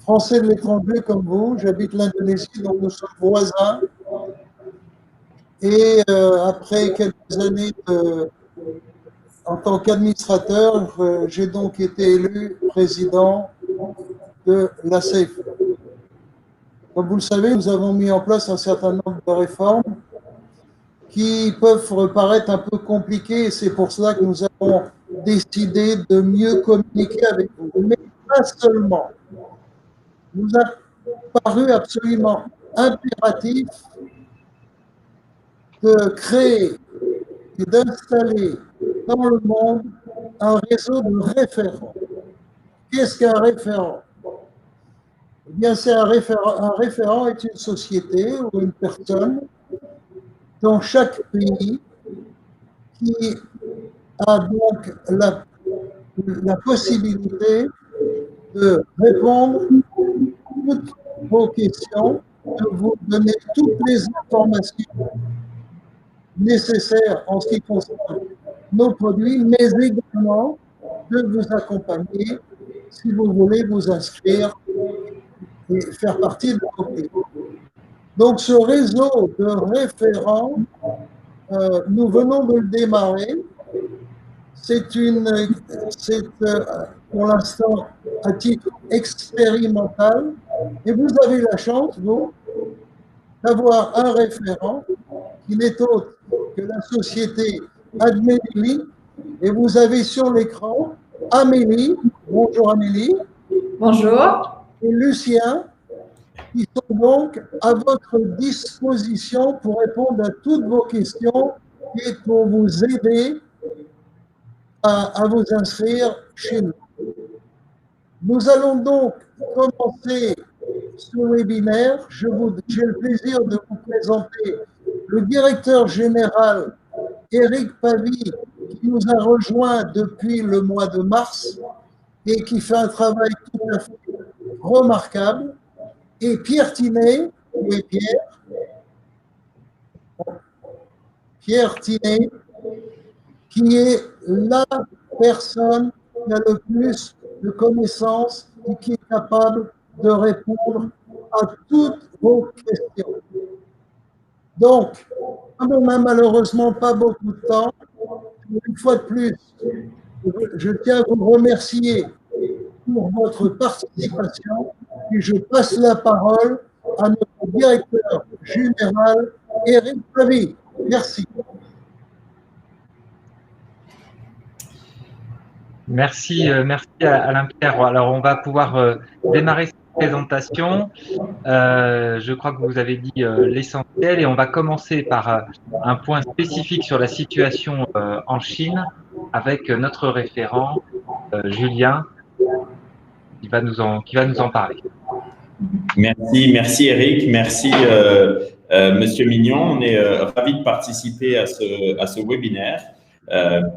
Français de l'étranger comme vous. J'habite l'Indonésie, donc nous sommes voisins. Et après quelques années en tant qu'administrateur, j'ai donc été élu président de la CFE. Comme vous le savez, nous avons mis en place un certain nombre de réformes qui peuvent paraître un peu compliquées, et c'est pour cela que nous avons décidé de mieux communiquer avec vous. Mais pas seulement. Il nous a paru absolument impératif de créer et d'installer dans le monde un réseau de référents. Qu'est-ce qu'un référent? Eh bien, c'est un référent est une société ou une personne dans chaque pays qui a donc la possibilité de répondre à toutes vos questions, de vous donner toutes les informations nécessaires en ce qui concerne nos produits, mais également de vous accompagner si vous voulez vous inscrire et faire partie de nos pays. Donc, ce réseau de référents, nous venons de le démarrer. C'est pour l'instant à titre expérimental. Et vous avez la chance, vous, d'avoir un référent qui n'est autre que la société Admélie. Et vous avez sur l'écran Amélie. Bonjour Amélie. Bonjour. Et Lucien, qui sont donc à votre disposition pour répondre à toutes vos questions et pour vous aider à vous inscrire chez nous. Nous allons donc commencer ce webinaire. J'ai le plaisir de vous présenter le directeur général Eric Pavy, qui nous a rejoint depuis le mois de mars et qui fait un travail tout à fait remarquable. Et Pierre Tinet, où est Pierre? Pierre Tinet, qui est la personne qui a le plus de connaissances et qui est capable de répondre à toutes vos questions. Donc, comme on n'a malheureusement pas beaucoup de temps, une fois de plus, je tiens à vous remercier pour votre participation et je passe la parole à notre directeur général, Eric Pavy. Merci. Merci Alain-Pierre. Alors, on va pouvoir démarrer cette présentation. Je crois que vous avez dit l'essentiel et on va commencer par un point spécifique sur la situation en Chine avec notre référent Julien qui va nous en parler. Merci Eric, merci Monsieur Mignon. On est ravis de participer à ce webinaire.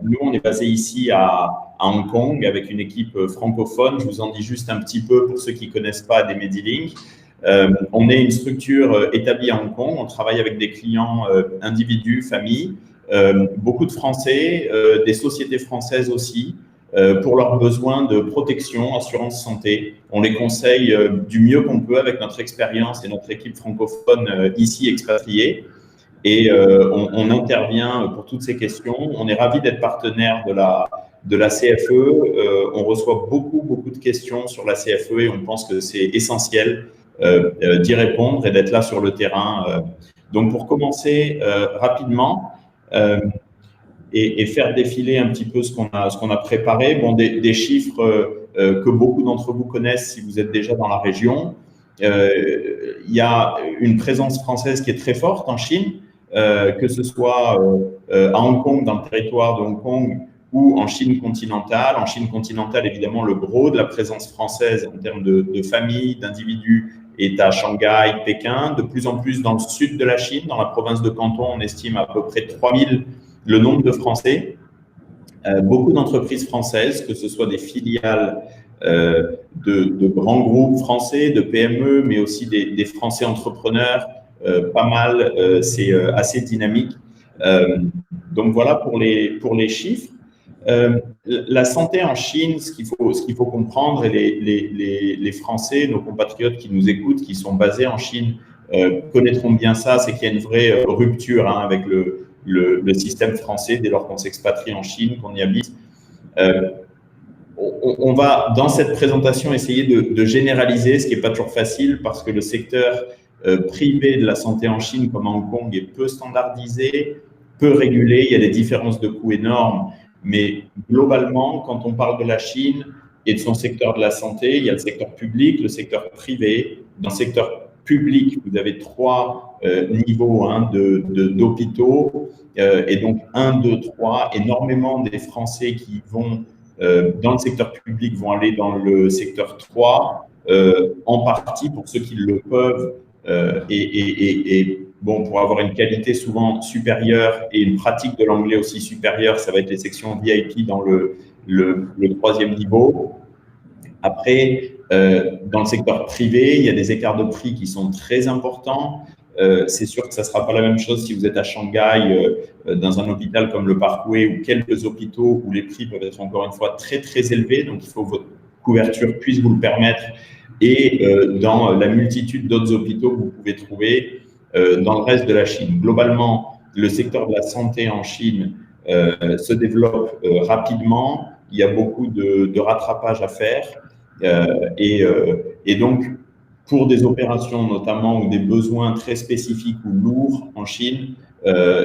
Nous, on est basé ici à Hong Kong avec une équipe francophone. Je vous en dis juste un petit peu pour ceux qui ne connaissent pas des Medilink. On est une structure établie à Hong Kong. On travaille avec des clients individus, familles, beaucoup de Français, des sociétés françaises aussi, pour leurs besoins de protection, assurance santé. On les conseille du mieux qu'on peut avec notre expérience et notre équipe francophone ici expatriée. Et on intervient pour toutes ces questions. On est ravis d'être partenaire de la CFE. On reçoit beaucoup de questions sur la CFE et on pense que c'est essentiel d'y répondre et d'être là sur le terrain. Donc, pour commencer rapidement et faire défiler un petit peu ce qu'on a préparé, bon, des chiffres que beaucoup d'entre vous connaissent si vous êtes déjà dans la région. Il y a une présence française qui est très forte en Chine, que ce soit à Hong Kong, dans le territoire de Hong Kong, ou en Chine continentale. En Chine continentale, évidemment, le gros de la présence française en termes de familles, d'individus est à Shanghai, Pékin. De plus en plus dans le sud de la Chine, dans la province de Canton, on estime à peu près 3000 le nombre de Français. Beaucoup d'entreprises françaises, que ce soit des filiales de grands groupes français, de PME, mais aussi des Français entrepreneurs, pas mal, c'est assez dynamique. Donc voilà pour les chiffres. La santé en Chine, ce qu'il faut comprendre, et les Français, nos compatriotes qui nous écoutent, qui sont basés en Chine, connaîtront bien ça, c'est qu'il y a une vraie rupture avec le système français dès lors qu'on s'expatrie en Chine, qu'on y habite. On va, dans cette présentation, essayer de généraliser, ce qui n'est pas toujours facile parce que le secteur privé de la santé en Chine, comme à Hong Kong, est peu standardisé, peu régulé. Il y a des différences de coûts énormes. Mais globalement, quand on parle de la Chine et de son secteur de la santé, il y a le secteur public, le secteur privé. Dans le secteur public, vous avez 3 niveaux d'hôpitaux. Et donc, 1, 2, 3, énormément des Français qui vont dans le secteur public vont aller dans le secteur 3, en partie pour ceux qui le peuvent, bon, pour avoir une qualité souvent supérieure et une pratique de l'anglais aussi supérieure, ça va être les sections VIP dans le 3e niveau. Après, dans le secteur privé, il y a des écarts de prix qui sont très importants. C'est sûr que ça ne sera pas la même chose si vous êtes à Shanghai, dans un hôpital comme le Parkway ou quelques hôpitaux où les prix peuvent être encore une fois très, très élevés. Donc, il faut que votre couverture puisse vous le permettre. Et dans la multitude d'autres hôpitaux que vous pouvez trouver dans le reste de la Chine. Globalement, le secteur de la santé en Chine se développe rapidement. Il y a beaucoup de rattrapage à faire. Et donc, pour des opérations notamment ou des besoins très spécifiques ou lourds en Chine,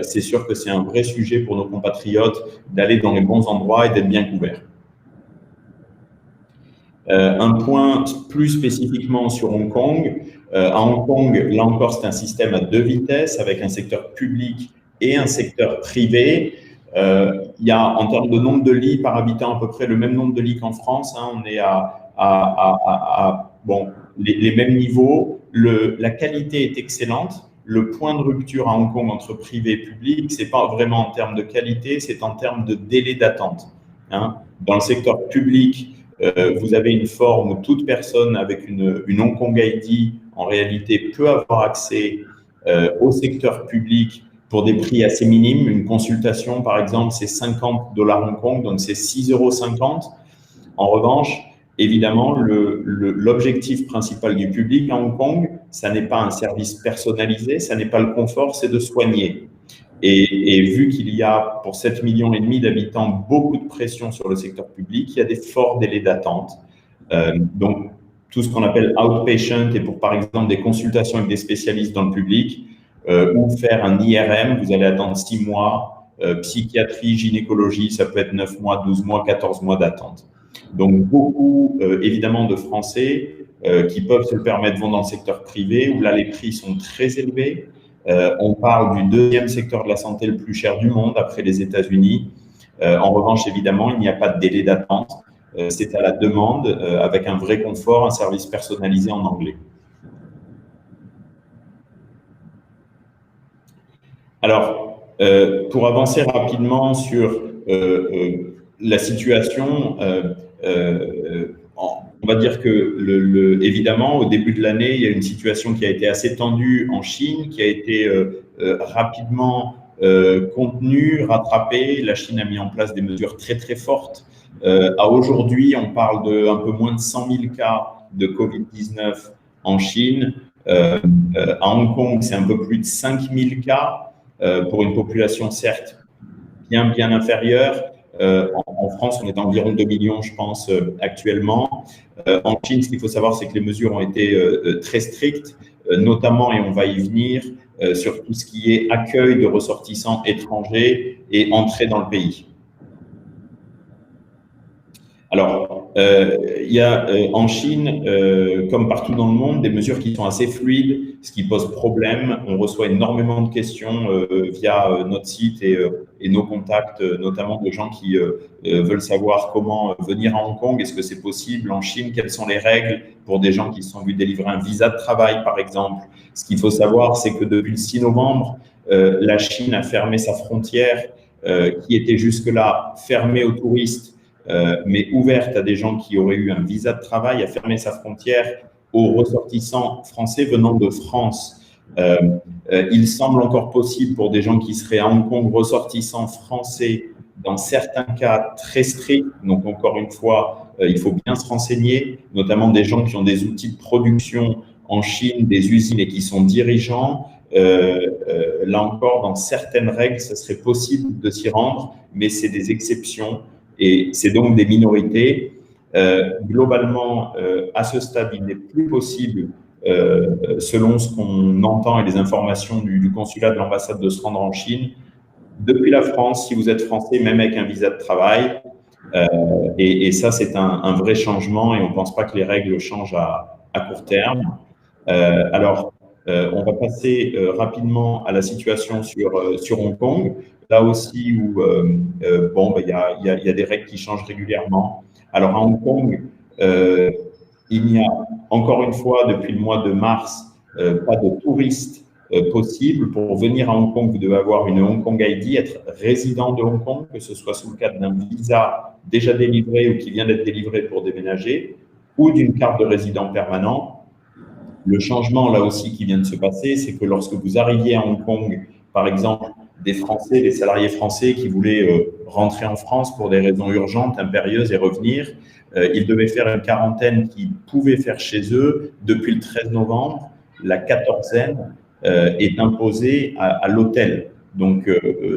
c'est sûr que c'est un vrai sujet pour nos compatriotes d'aller dans les bons endroits et d'être bien couverts. Un point plus spécifiquement sur Hong Kong. À Hong Kong, là encore, c'est un système à 2 vitesses avec un secteur public et un secteur privé. Il y a en termes de nombre de lits par habitant à peu près le même nombre de lits qu'en France. On est bon, les mêmes niveaux. La qualité est excellente. Le point de rupture à Hong Kong entre privé et public, c'est pas vraiment en termes de qualité, c'est en termes de délai d'attente. Dans le secteur public, vous avez une forme où toute personne avec une Hong Kong ID, en réalité, peut avoir accès au secteur public pour des prix assez minimes. Une consultation, par exemple, c'est 50 $ Hong Kong, donc c'est 6,50 €. En revanche, évidemment, l'objectif principal du public à Hong Kong, ça n'est pas un service personnalisé, ça n'est pas le confort, c'est de soigner. Et vu qu'il y a, pour 7,5 millions d'habitants, beaucoup de pression sur le secteur public, il y a des forts délais d'attente. Donc, tout ce qu'on appelle outpatient et pour, par exemple, des consultations avec des spécialistes dans le public ou faire un IRM, vous allez attendre 6 mois. Psychiatrie, gynécologie, ça peut être 9 mois, 12 mois, 14 mois d'attente. Donc, beaucoup, évidemment, de Français qui peuvent se le permettre vont dans le secteur privé où là, les prix sont très élevés. On parle du 2e secteur de la santé le plus cher du monde après les États-Unis. En revanche, évidemment, il n'y a pas de délai d'attente. C'est à la demande avec un vrai confort, un service personnalisé en anglais. Alors, pour avancer rapidement sur la situation, on va dire que, évidemment, au début de l'année, il y a une situation qui a été assez tendue en Chine, qui a été rapidement contenue, rattrapée. La Chine a mis en place des mesures très, très fortes. À aujourd'hui, on parle d'un peu moins de 100 000 cas de Covid-19 en Chine. À Hong Kong, c'est un peu plus de 5 000 cas pour une population, certes, bien inférieure. En France, on est à environ 2 millions, je pense, actuellement. En Chine, ce qu'il faut savoir, c'est que les mesures ont été très strictes, notamment, et on va y venir, sur tout ce qui est accueil de ressortissants étrangers et entrée dans le pays. Alors, il y a en Chine, comme partout dans le monde, des mesures qui sont assez fluides, ce qui pose problème. On reçoit énormément de questions via notre site et nos contacts, notamment de gens qui veulent savoir comment venir à Hong Kong. Est-ce que c'est possible en Chine? Quelles sont les règles pour des gens qui se sont vus délivrer un visa de travail, par exemple? Ce qu'il faut savoir, c'est que depuis le 6 novembre, la Chine a fermé sa frontière qui était jusque-là fermée aux touristes, mais ouverte à des gens qui auraient eu un visa de travail, a fermé sa frontière aux ressortissants français venant de France. Il semble encore possible pour des gens qui seraient à Hong Kong ressortissants français dans certains cas très stricts. Donc, encore une fois, il faut bien se renseigner, notamment des gens qui ont des outils de production en Chine, des usines et qui sont dirigeants. Là encore, dans certaines règles, ce serait possible de s'y rendre, mais c'est des exceptions et c'est donc des minorités. Globalement, à ce stade, il n'est plus possible, selon ce qu'on entend et les informations du consulat de l'ambassade, de se rendre en Chine. Depuis la France, si vous êtes français, même avec un visa de travail, et ça, c'est un vrai changement et on ne pense pas que les règles changent à court terme. Alors, on va passer rapidement à la situation sur Hong Kong. Là aussi, où bon, il y a des règles qui changent régulièrement. Alors, à Hong Kong, il n'y a encore une fois, depuis le mois de mars, pas de touristes possible. Pour venir à Hong Kong, vous devez avoir une Hong Kong ID, être résident de Hong Kong, que ce soit sous le cadre d'un visa déjà délivré ou qui vient d'être délivré pour déménager, ou d'une carte de résident permanent. Le changement, là aussi, qui vient de se passer, c'est que lorsque vous arriviez à Hong Kong, par exemple, des Français, des salariés français qui voulaient rentrer en France pour des raisons urgentes, impérieuses et revenir, ils devaient faire une quarantaine qu'ils pouvaient faire chez eux. Depuis le 13 novembre, la quatorzaine est imposée à l'hôtel. Donc,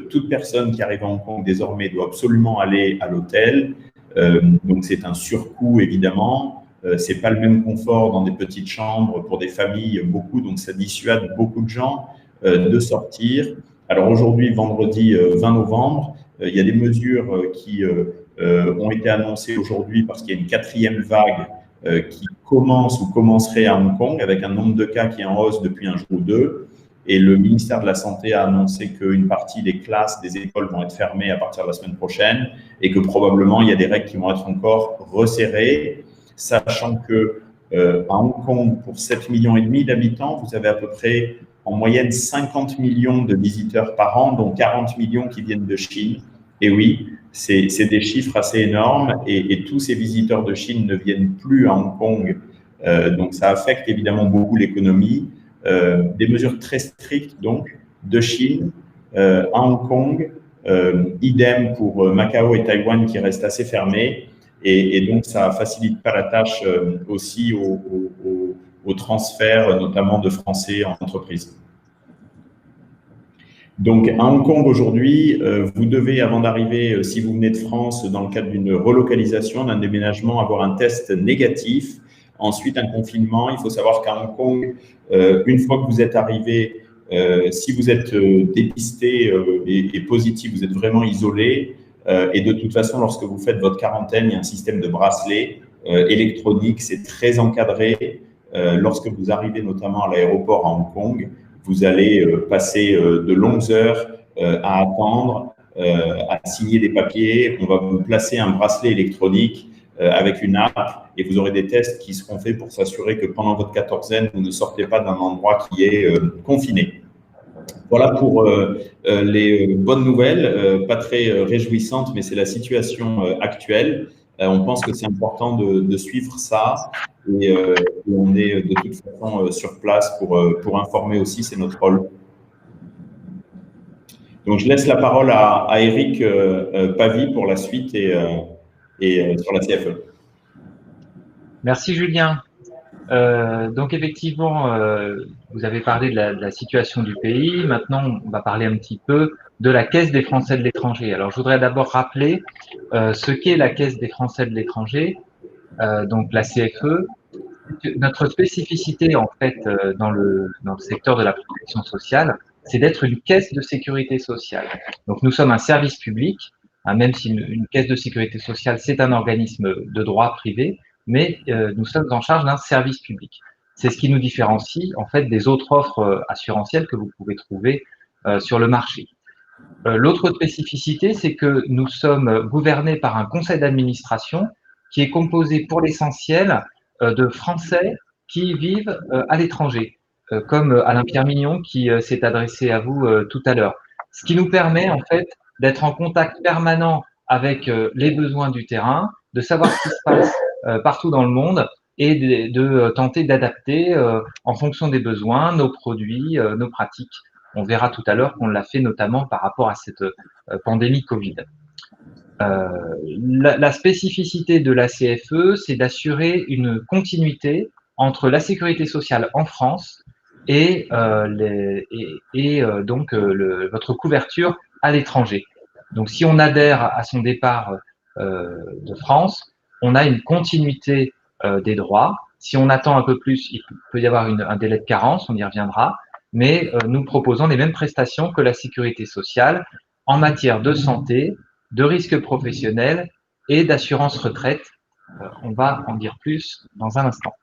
toute personne qui arrive à Hong Kong désormais doit absolument aller à l'hôtel. Donc, c'est un surcoût, évidemment. C'est pas le même confort dans des petites chambres pour des familles, beaucoup. Donc, ça dissuade beaucoup de gens de sortir. Alors, aujourd'hui, vendredi 20 novembre, il y a des mesures qui ont été annoncées aujourd'hui parce qu'il y a une quatrième vague qui commence ou commencerait à Hong Kong avec un nombre de cas qui est en hausse depuis un jour ou deux. Et le ministère de la Santé a annoncé qu'une partie des classes, des écoles vont être fermées à partir de la semaine prochaine et que probablement il y a des règles qui vont être encore resserrées, sachant que à Hong Kong, pour 7,5 millions d'habitants, vous avez à peu près en moyenne 50 millions de visiteurs par an, dont 40 millions qui viennent de Chine. Et oui, c'est des chiffres assez énormes et tous ces visiteurs de Chine ne viennent plus à Hong Kong. Donc, ça affecte évidemment beaucoup l'économie. Des mesures très strictes, donc, de Chine à Hong Kong. Idem pour Macao et Taïwan qui restent assez fermés. Et donc, ça ne facilite pas la tâche aussi au transfert, notamment de Français en entreprise. Donc, à Hong Kong aujourd'hui, vous devez, avant d'arriver, si vous venez de France, dans le cadre d'une relocalisation, d'un déménagement, avoir un test négatif. Ensuite, un confinement. Il faut savoir qu'à Hong Kong, une fois que vous êtes arrivé, si vous êtes dépisté et positif, vous êtes vraiment isolé. Et de toute façon, lorsque vous faites votre quarantaine, il y a un système de bracelet électronique. C'est très encadré. Lorsque vous arrivez notamment à l'aéroport à Hong Kong, vous allez passer de longues heures à attendre, à signer des papiers. On va vous placer un bracelet électronique avec une app et vous aurez des tests qui seront faits pour s'assurer que pendant votre quatorzaine, vous ne sortez pas d'un endroit qui est confiné. Voilà pour les bonnes nouvelles, pas très réjouissantes, mais c'est la situation actuelle. On pense que c'est important de suivre ça et on est de toute façon sur place pour informer aussi, c'est notre rôle. Donc, je laisse la parole à Eric Pavy pour la suite et sur la CFE. Merci Julien. Donc effectivement, vous avez parlé de la situation du pays. Maintenant, on va parler un petit peu de la Caisse des Français de l'étranger. Alors, je voudrais d'abord rappeler ce qu'est la Caisse des Français de l'étranger, donc la CFE. Notre spécificité, en fait, dans le secteur de la protection sociale, c'est d'être une caisse de sécurité sociale. Donc, nous sommes un service public, même si une caisse de sécurité sociale, c'est un organisme de droit privé, mais nous sommes en charge d'un service public. C'est ce qui nous différencie, en fait, des autres offres assurantielles que vous pouvez trouver sur le marché. L'autre spécificité, c'est que nous sommes gouvernés par un conseil d'administration qui est composé pour l'essentiel de Français qui vivent à l'étranger, comme Alain-Pierre Mignon qui s'est adressé à vous tout à l'heure. Ce qui nous permet en fait d'être en contact permanent avec les besoins du terrain, de savoir ce qui se passe partout dans le monde et de tenter d'adapter en fonction des besoins nos produits, nos pratiques. On verra tout à l'heure qu'on l'a fait notamment par rapport à cette pandémie Covid. La spécificité de la CFE, c'est d'assurer une continuité entre la sécurité sociale en France et, votre couverture à l'étranger. Donc, si on adhère à son départ de France, on a une continuité des droits. Si on attend un peu plus, il peut y avoir un délai de carence, on y reviendra, mais nous proposons les mêmes prestations que la sécurité sociale en matière de santé, de risques professionnels et d'assurance retraite. On va en dire plus dans un instant.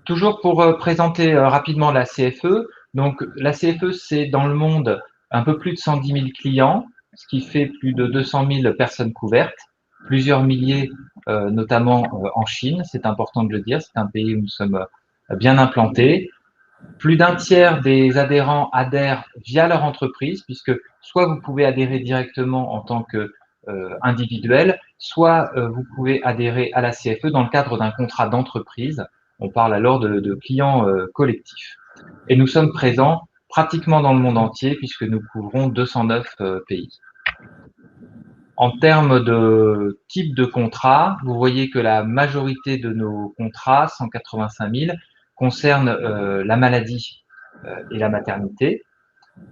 Toujours pour présenter rapidement la CFE. Donc, la CFE, c'est dans le monde un peu plus de 110 000 clients, ce qui fait plus de 200 000 personnes couvertes, plusieurs milliers, notamment en Chine. C'est important de le dire, c'est un pays où nous sommes bien implantés. Plus d'un tiers des adhérents adhèrent via leur entreprise, puisque soit vous pouvez adhérer directement en tant qu'individuel, soit vous pouvez adhérer à la CFE dans le cadre d'un contrat d'entreprise. On parle alors de clients collectifs. Et nous sommes présents pratiquement dans le monde entier, puisque nous couvrons 209 pays. En termes de type de contrat, vous voyez que la majorité de nos contrats, 185 000, concernent la maladie et la maternité.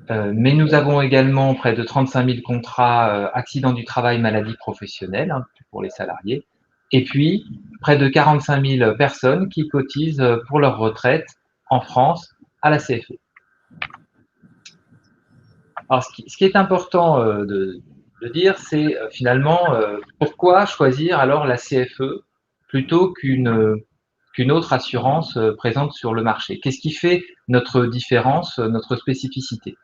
Mais nous avons également près de 35 000 contrats accidents du travail, maladie professionnelle, hein, pour les salariés. Et puis, près de 45 000 personnes qui cotisent pour leur retraite en France à la CFE. Alors, ce qui est important de dire, c'est finalement pourquoi choisir alors la CFE plutôt qu'une autre assurance présente sur le marché. Qu'est-ce qui fait notre différence, notre spécificité?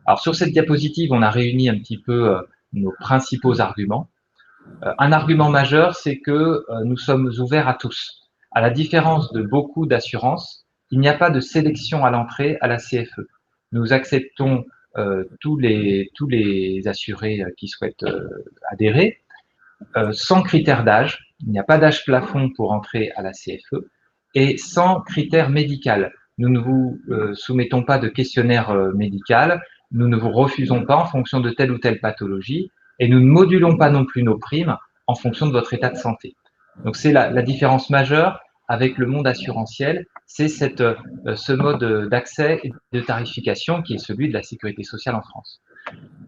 Alors, sur cette diapositive, on a réuni un petit peu nos principaux arguments. Un argument majeur, c'est que nous sommes ouverts à tous. À la différence de beaucoup d'assurances, il n'y a pas de sélection à l'entrée à la CFE. Nous acceptons tous les assurés qui souhaitent adhérer, sans critères d'âge. Il n'y a pas d'âge plafond pour entrer à la CFE et sans critères médical. Nous ne vous soumettons pas de questionnaire médical, nous ne vous refusons pas en fonction de telle ou telle pathologie et nous ne modulons pas non plus nos primes en fonction de votre état de santé. Donc c'est la différence majeure avec le monde assurantiel, c'est ce mode d'accès et de tarification qui est celui de la sécurité sociale en France.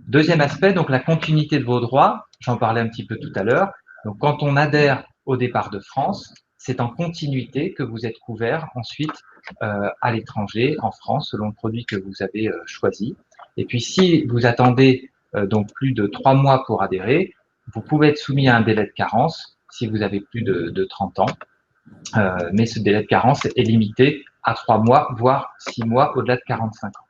Deuxième aspect, donc la continuité de vos droits, j'en parlais un petit peu tout à l'heure. Donc quand on adhère au départ de France, c'est en continuité que vous êtes couvert ensuite à l'étranger, en France, selon le produit que vous avez choisi. Et puis si vous attendez donc plus de 3 mois pour adhérer, vous pouvez être soumis à un délai de carence si vous avez plus de 30 ans. Mais ce délai de carence est limité à 3 mois, voire 6 mois au-delà de 45 ans.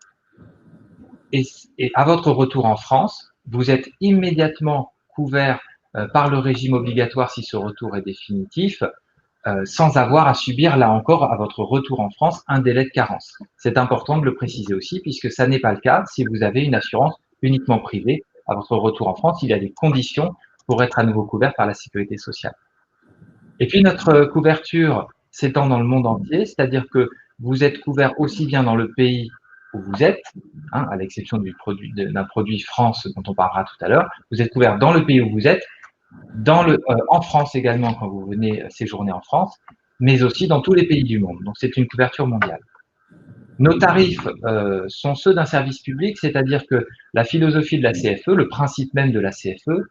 Et à votre retour en France, vous êtes immédiatement couvert par le régime obligatoire si ce retour est définitif, sans avoir à subir, là encore, à votre retour en France, un délai de carence. C'est important de le préciser aussi, puisque ça n'est pas le cas si vous avez une assurance uniquement privée. À votre retour en France, il y a des conditions pour être à nouveau couvert par la sécurité sociale. Et puis, notre couverture s'étend dans le monde entier, c'est-à-dire que vous êtes couvert aussi bien dans le pays où vous êtes, hein, à l'exception d'un produit France dont on parlera tout à l'heure, vous êtes couvert dans le pays où vous êtes, en France également quand vous venez séjourner en France, mais aussi dans tous les pays du monde. Donc, c'est une couverture mondiale. Nos tarifs sont ceux d'un service public, c'est-à-dire que la philosophie de la CFE, le principe même de la CFE,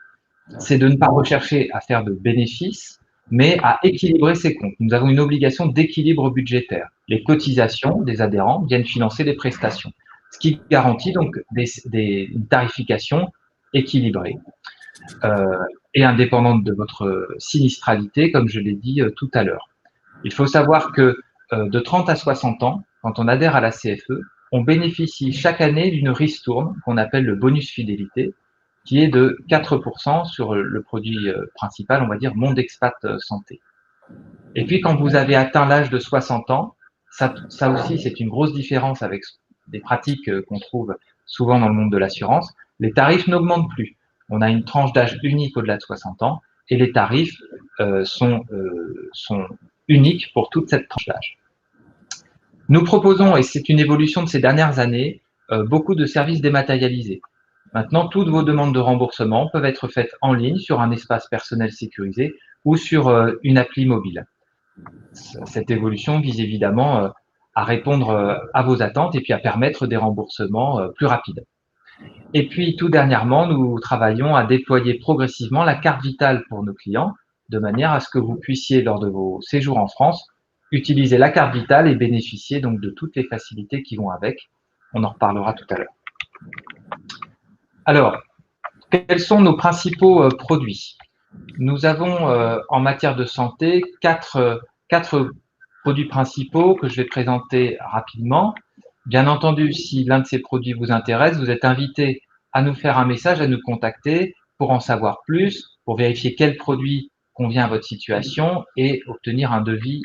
c'est de ne pas rechercher à faire de bénéfices, mais à équilibrer ses comptes. Nous avons une obligation d'équilibre budgétaire. Les cotisations des adhérents viennent financer les prestations, ce qui garantit donc une tarification équilibrée et indépendante de votre sinistralité, comme je l'ai dit tout à l'heure. Il faut savoir que de 30 à 60 ans, quand on adhère à la CFE, on bénéficie chaque année d'une ristourne qu'on appelle le bonus fidélité, qui est de 4% sur le produit principal, on va dire Monde Expat Santé. Et puis, quand vous avez atteint l'âge de 60 ans, ça aussi, c'est une grosse différence avec des pratiques qu'on trouve souvent dans le monde de l'assurance. Les tarifs n'augmentent plus. On a une tranche d'âge unique au-delà de 60 ans et les tarifs sont uniques pour toute cette tranche d'âge. Nous proposons, et c'est une évolution de ces dernières années, beaucoup de services dématérialisés. Maintenant, toutes vos demandes de remboursement peuvent être faites en ligne sur un espace personnel sécurisé ou sur une appli mobile. Cette évolution vise évidemment à répondre à vos attentes et puis à permettre des remboursements plus rapides. Et puis, tout dernièrement, nous travaillons à déployer progressivement la carte vitale pour nos clients, de manière à ce que vous puissiez, lors de vos séjours en France, utiliser la carte vitale et bénéficier donc de toutes les facilités qui vont avec. On en reparlera tout à l'heure. Alors, quels sont nos principaux produits? Nous avons en matière de santé quatre produits principaux que je vais présenter rapidement. Bien entendu, si l'un de ces produits vous intéresse, vous êtes invité à nous faire un message, à nous contacter pour en savoir plus, pour vérifier quel produit convient à votre situation et obtenir un devis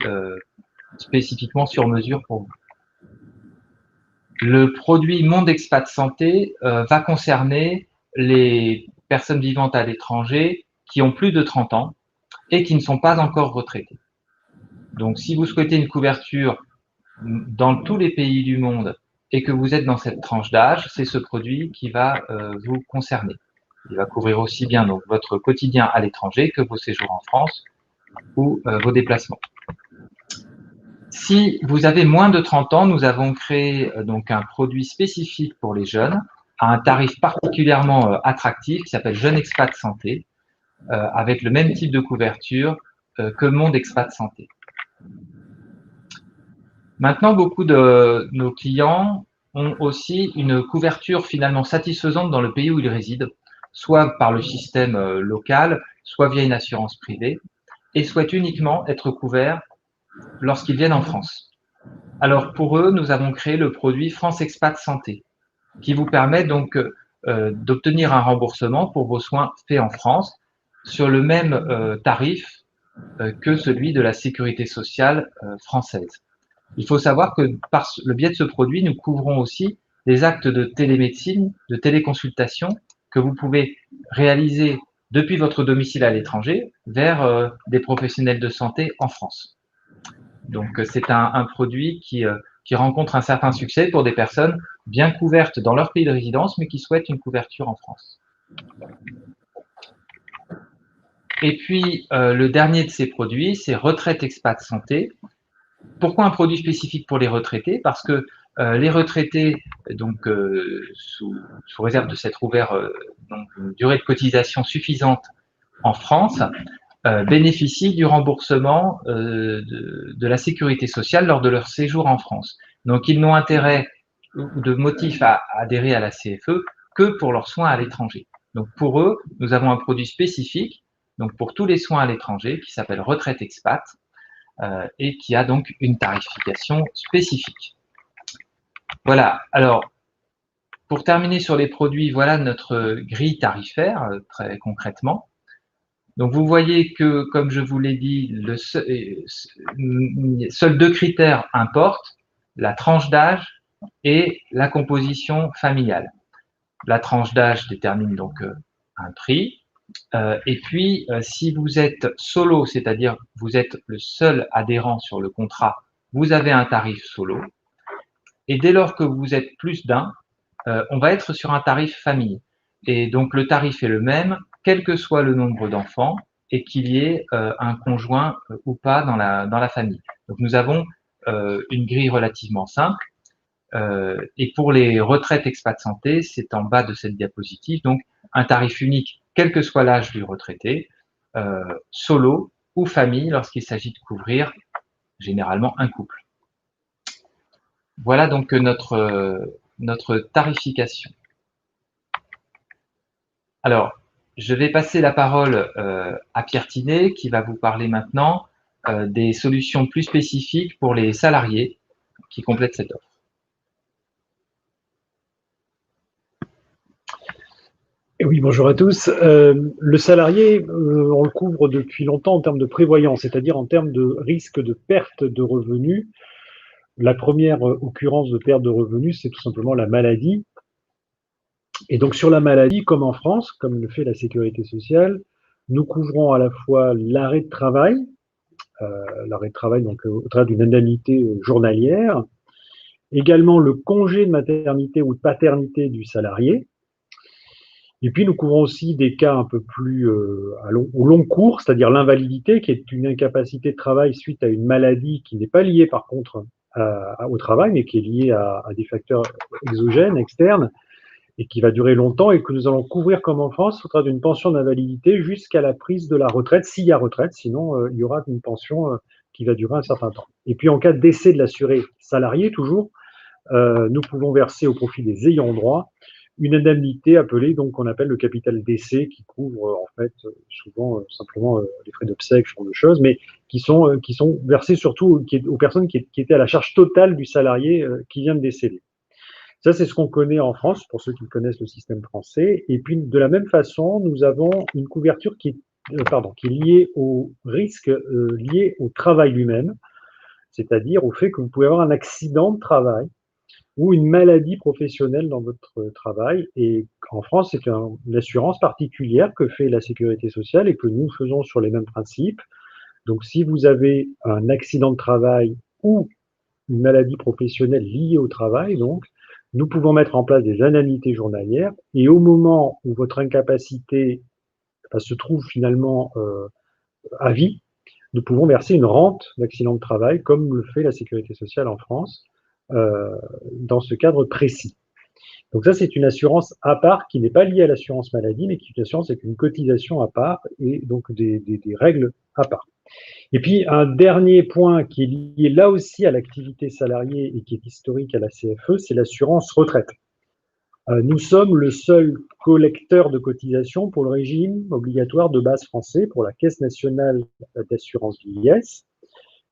spécifiquement sur mesure pour vous. Le produit Monde Expat Santé va concerner les personnes vivantes à l'étranger qui ont plus de 30 ans et qui ne sont pas encore retraités. Donc, si vous souhaitez une couverture dans tous les pays du monde et que vous êtes dans cette tranche d'âge, c'est ce produit qui va vous concerner. Il va couvrir aussi bien donc votre quotidien à l'étranger que vos séjours en France ou vos déplacements. Si vous avez moins de 30 ans, nous avons créé donc un produit spécifique pour les jeunes à un tarif particulièrement attractif qui s'appelle Jeune Expat Santé, avec le même type de couverture que Monde Expat Santé. Maintenant, beaucoup de nos clients ont aussi une couverture finalement satisfaisante dans le pays où ils résident, soit par le système local, soit via une assurance privée, et souhaitent uniquement être couverts lorsqu'ils viennent en France. Alors pour eux, nous avons créé le produit France Expat Santé, qui vous permet donc d'obtenir un remboursement pour vos soins faits en France sur le même tarif que celui de la sécurité sociale française. Il faut savoir que par le biais de ce produit, nous couvrons aussi des actes de télémédecine, de téléconsultation que vous pouvez réaliser depuis votre domicile à l'étranger vers des professionnels de santé en France. Donc, c'est un produit qui rencontre un certain succès pour des personnes bien couvertes dans leur pays de résidence, mais qui souhaitent une couverture en France. Et puis, le dernier de ces produits, c'est Retraite Expat Santé. Pourquoi un produit spécifique pour les retraités? Parce que les retraités, donc sous réserve de s'être ouverts donc une durée de cotisation suffisante en France, bénéficient du remboursement de la sécurité sociale lors de leur séjour en France. Donc, ils n'ont intérêt ou de motif à adhérer à la CFE que pour leurs soins à l'étranger. Donc, pour eux, nous avons un produit spécifique donc pour tous les soins à l'étranger qui s'appelle Retraite Expat et qui a donc une tarification spécifique. Voilà. Alors, pour terminer sur les produits, voilà notre grille tarifaire très concrètement. Donc, vous voyez que, comme je vous l'ai dit, seuls deux critères importent, la tranche d'âge et la composition familiale. La tranche d'âge détermine donc un prix. Et puis, si vous êtes solo, c'est-à-dire vous êtes le seul adhérent sur le contrat, vous avez un tarif solo. Et dès lors que vous êtes plus d'un, on va être sur un tarif famille. Et donc, le tarif est le même, quel que soit le nombre d'enfants et qu'il y ait un conjoint ou pas dans la famille. Donc, nous avons une grille relativement simple. Et pour les retraites expat santé, c'est en bas de cette diapositive, donc un tarif unique, quel que soit l'âge du retraité, solo ou famille, lorsqu'il s'agit de couvrir généralement un couple. Voilà donc notre tarification. Alors, je vais passer la parole à Pierre Tinet, qui va vous parler maintenant des solutions plus spécifiques pour les salariés qui complètent cette offre. Oui, bonjour à tous. Le salarié, on le couvre depuis longtemps en termes de prévoyance, c'est-à-dire en termes de risque de perte de revenus. La première occurrence de perte de revenus, c'est tout simplement la maladie. Et donc sur la maladie, comme en France, comme le fait la sécurité sociale, nous couvrons à la fois l'arrêt de travail donc au travers d'une indemnité journalière, également le congé de maternité ou de paternité du salarié, Et puis, nous couvrons aussi des cas un peu plus au long cours, c'est-à-dire l'invalidité, qui est une incapacité de travail suite à une maladie qui n'est pas liée, par contre, au travail, mais qui est liée à des facteurs exogènes, externes, et qui va durer longtemps, et que nous allons couvrir comme en France, au travers d'une pension d'invalidité jusqu'à la prise de la retraite, s'il y a retraite, sinon il y aura une pension qui va durer un certain temps. Et puis, en cas de décès de l'assuré salarié, toujours, nous pouvons verser au profit des ayants droit une indemnité appelée, donc, qu'on appelle le capital décès, qui couvre en fait souvent simplement les frais d'obsèques, ce genre de choses, mais qui sont versés surtout aux personnes qui étaient à la charge totale du salarié qui vient de décéder. Ça, c'est ce qu'on connaît en France, pour ceux qui connaissent le système français. Et puis, de la même façon, nous avons une couverture qui est liée au risque lié au travail lui-même, c'est-à-dire au fait que vous pouvez avoir un accident de travail ou une maladie professionnelle dans votre travail. Et en France, c'est une assurance particulière que fait la sécurité sociale et que nous faisons sur les mêmes principes. Donc, si vous avez un accident de travail ou une maladie professionnelle liée au travail, donc, nous pouvons mettre en place des indemnités journalières, et au moment où votre incapacité se trouve finalement à vie, nous pouvons verser une rente d'accident de travail, comme le fait la sécurité sociale en France, dans ce cadre précis. Donc ça, c'est une assurance à part qui n'est pas liée à l'assurance maladie, mais qui est une assurance avec une cotisation à part et donc des règles à part. Et puis, un dernier point qui est lié là aussi à l'activité salariée et qui est historique à la CFE, c'est l'assurance retraite. Nous sommes le seul collecteur de cotisations pour le régime obligatoire de base français, pour la Caisse nationale d'assurance vieillesse.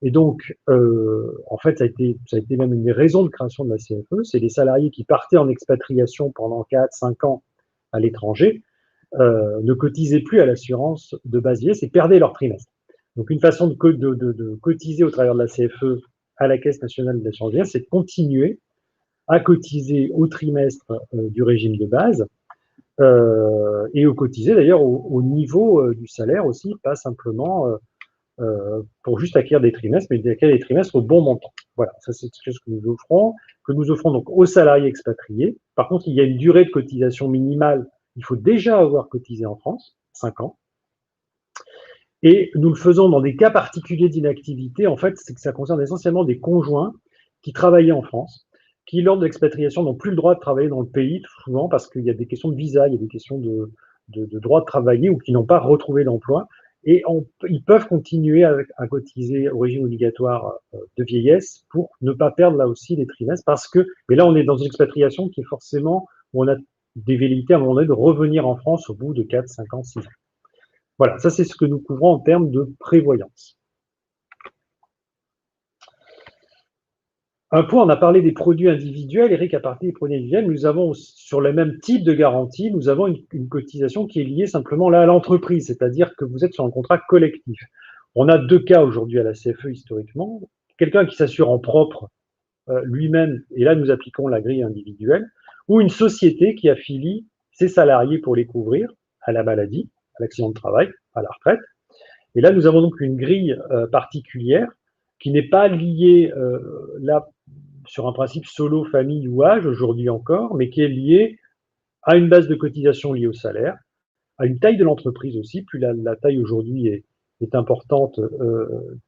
Et donc, en fait, ça a été même une des raisons de création de la CFE, c'est les salariés qui partaient en expatriation pendant 4-5 ans à l'étranger, ne cotisaient plus à l'assurance de base vieillesse et perdaient leur trimestre. Donc, une façon de cotiser au travers de la CFE à la Caisse nationale d'assurance vieillesse, c'est de continuer à cotiser au trimestre du régime de base, et au cotiser d'ailleurs au niveau du salaire aussi, pas simplement pour juste acquérir des trimestres, mais d'acquérir des trimestres au bon montant. Voilà, ça c'est quelque chose que nous offrons donc aux salariés expatriés. Par contre, il y a une durée de cotisation minimale. Il faut déjà avoir cotisé en France, 5 ans. Et nous le faisons dans des cas particuliers d'inactivité. En fait, c'est que ça concerne essentiellement des conjoints qui travaillaient en France, qui, lors de l'expatriation, n'ont plus le droit de travailler dans le pays, souvent parce qu'il y a des questions de visa, il y a des questions de droit de travailler, ou qui n'ont pas retrouvé d'emploi. Et ils peuvent continuer à cotiser au régime obligatoire de vieillesse pour ne pas perdre là aussi les trimestres, mais là on est dans une expatriation qui est forcément, où on a des velléités à un moment donné de revenir en France au bout de 4, 5 ans, 6 ans. Voilà, ça c'est ce que nous couvrons en termes de prévoyance. Un point, on a parlé des produits individuels, Eric a parlé des produits individuels, nous avons sur le même type de garantie, nous avons une cotisation qui est liée simplement là à l'entreprise, c'est-à-dire que vous êtes sur un contrat collectif. On a 2 cas aujourd'hui à la CFE historiquement, quelqu'un qui s'assure en propre lui-même, et là nous appliquons la grille individuelle, ou une société qui affilie ses salariés pour les couvrir à la maladie, à l'accident de travail, à la retraite. Et là nous avons donc une grille particulière qui n'est pas liée là sur un principe solo, famille ou âge, aujourd'hui encore, mais qui est liée à une base de cotisation liée au salaire, à une taille de l'entreprise aussi. Plus la taille aujourd'hui est importante,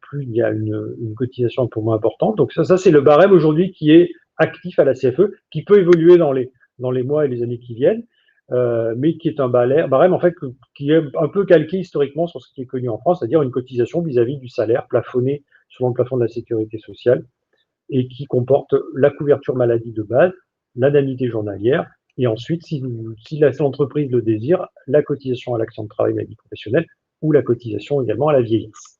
plus il y a une cotisation un peu moins importante. Donc ça c'est le barème aujourd'hui qui est actif à la CFE, qui peut évoluer dans les mois et les années qui viennent, mais qui est un barème en fait qui est un peu calqué historiquement sur ce qui est connu en France, c'est-à-dire une cotisation vis-à-vis du salaire plafonné selon le plafond de la sécurité sociale, et qui comporte la couverture maladie de base, l'indemnité journalière, et ensuite, si l'entreprise le désire, la cotisation à l'accident de travail maladie professionnelle, ou la cotisation également à la vieillesse.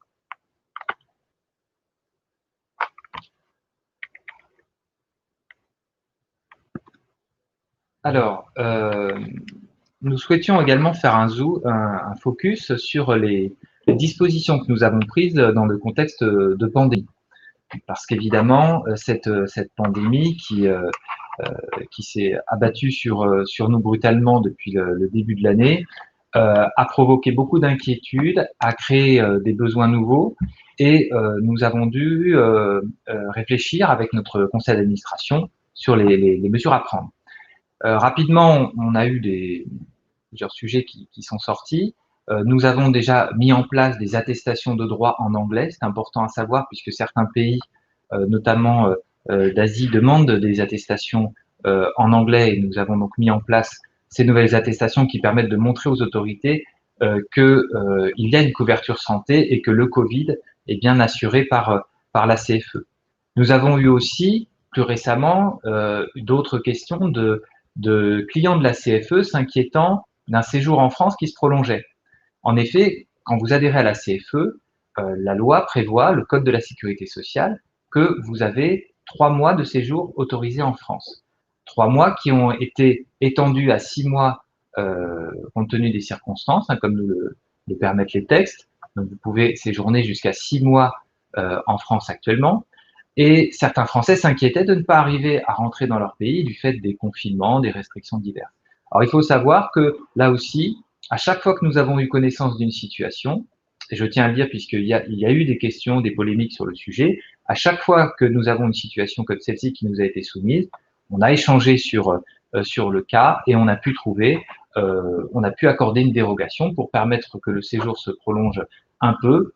Alors, nous souhaitions également faire un focus sur les dispositions que nous avons prises dans le contexte de pandémie. Parce qu'évidemment, cette pandémie qui s'est abattue sur nous brutalement depuis le début de l'année a provoqué beaucoup d'inquiétudes, a créé des besoins nouveaux, et nous avons dû réfléchir avec notre conseil d'administration sur les mesures à prendre. Rapidement, on a eu plusieurs sujets qui sont sortis. Nous avons déjà mis en place des attestations de droit en anglais. C'est important à savoir puisque certains pays, notamment d'Asie, demandent des attestations en anglais, et nous avons donc mis en place ces nouvelles attestations qui permettent de montrer aux autorités qu'il y a une couverture santé et que le Covid est bien assuré par la CFE. Nous avons eu aussi, plus récemment, d'autres questions de clients de la CFE s'inquiétant d'un séjour en France qui se prolongeait. En effet, quand vous adhérez à la CFE, la loi prévoit, le Code de la sécurité sociale, que vous avez 3 mois de séjour autorisés en France. 3 mois qui ont été étendus à 6 mois compte tenu des circonstances, comme nous le permettent les textes. Donc vous pouvez séjourner jusqu'à 6 mois en France actuellement. Et certains Français s'inquiétaient de ne pas arriver à rentrer dans leur pays du fait des confinements, des restrictions diverses. Alors il faut savoir que là aussi, à chaque fois que nous avons eu connaissance d'une situation, et je tiens à le dire puisqu'il y a eu des questions, des polémiques sur le sujet, à chaque fois que nous avons une situation comme celle-ci qui nous a été soumise, on a échangé sur le cas et on a pu trouver, on a pu accorder une dérogation pour permettre que le séjour se prolonge un peu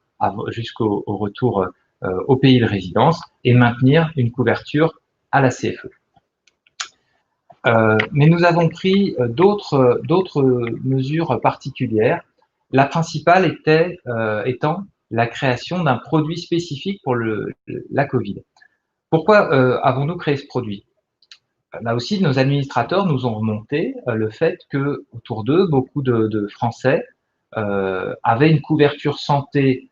jusqu'au retour au pays de résidence et maintenir une couverture à la CFE. Mais nous avons pris d'autres mesures particulières. La principale étant la création d'un produit spécifique pour la Covid. Pourquoi avons-nous créé ce produit? Là aussi, nos administrateurs nous ont remonté le fait que autour d'eux, beaucoup de Français avaient une couverture santé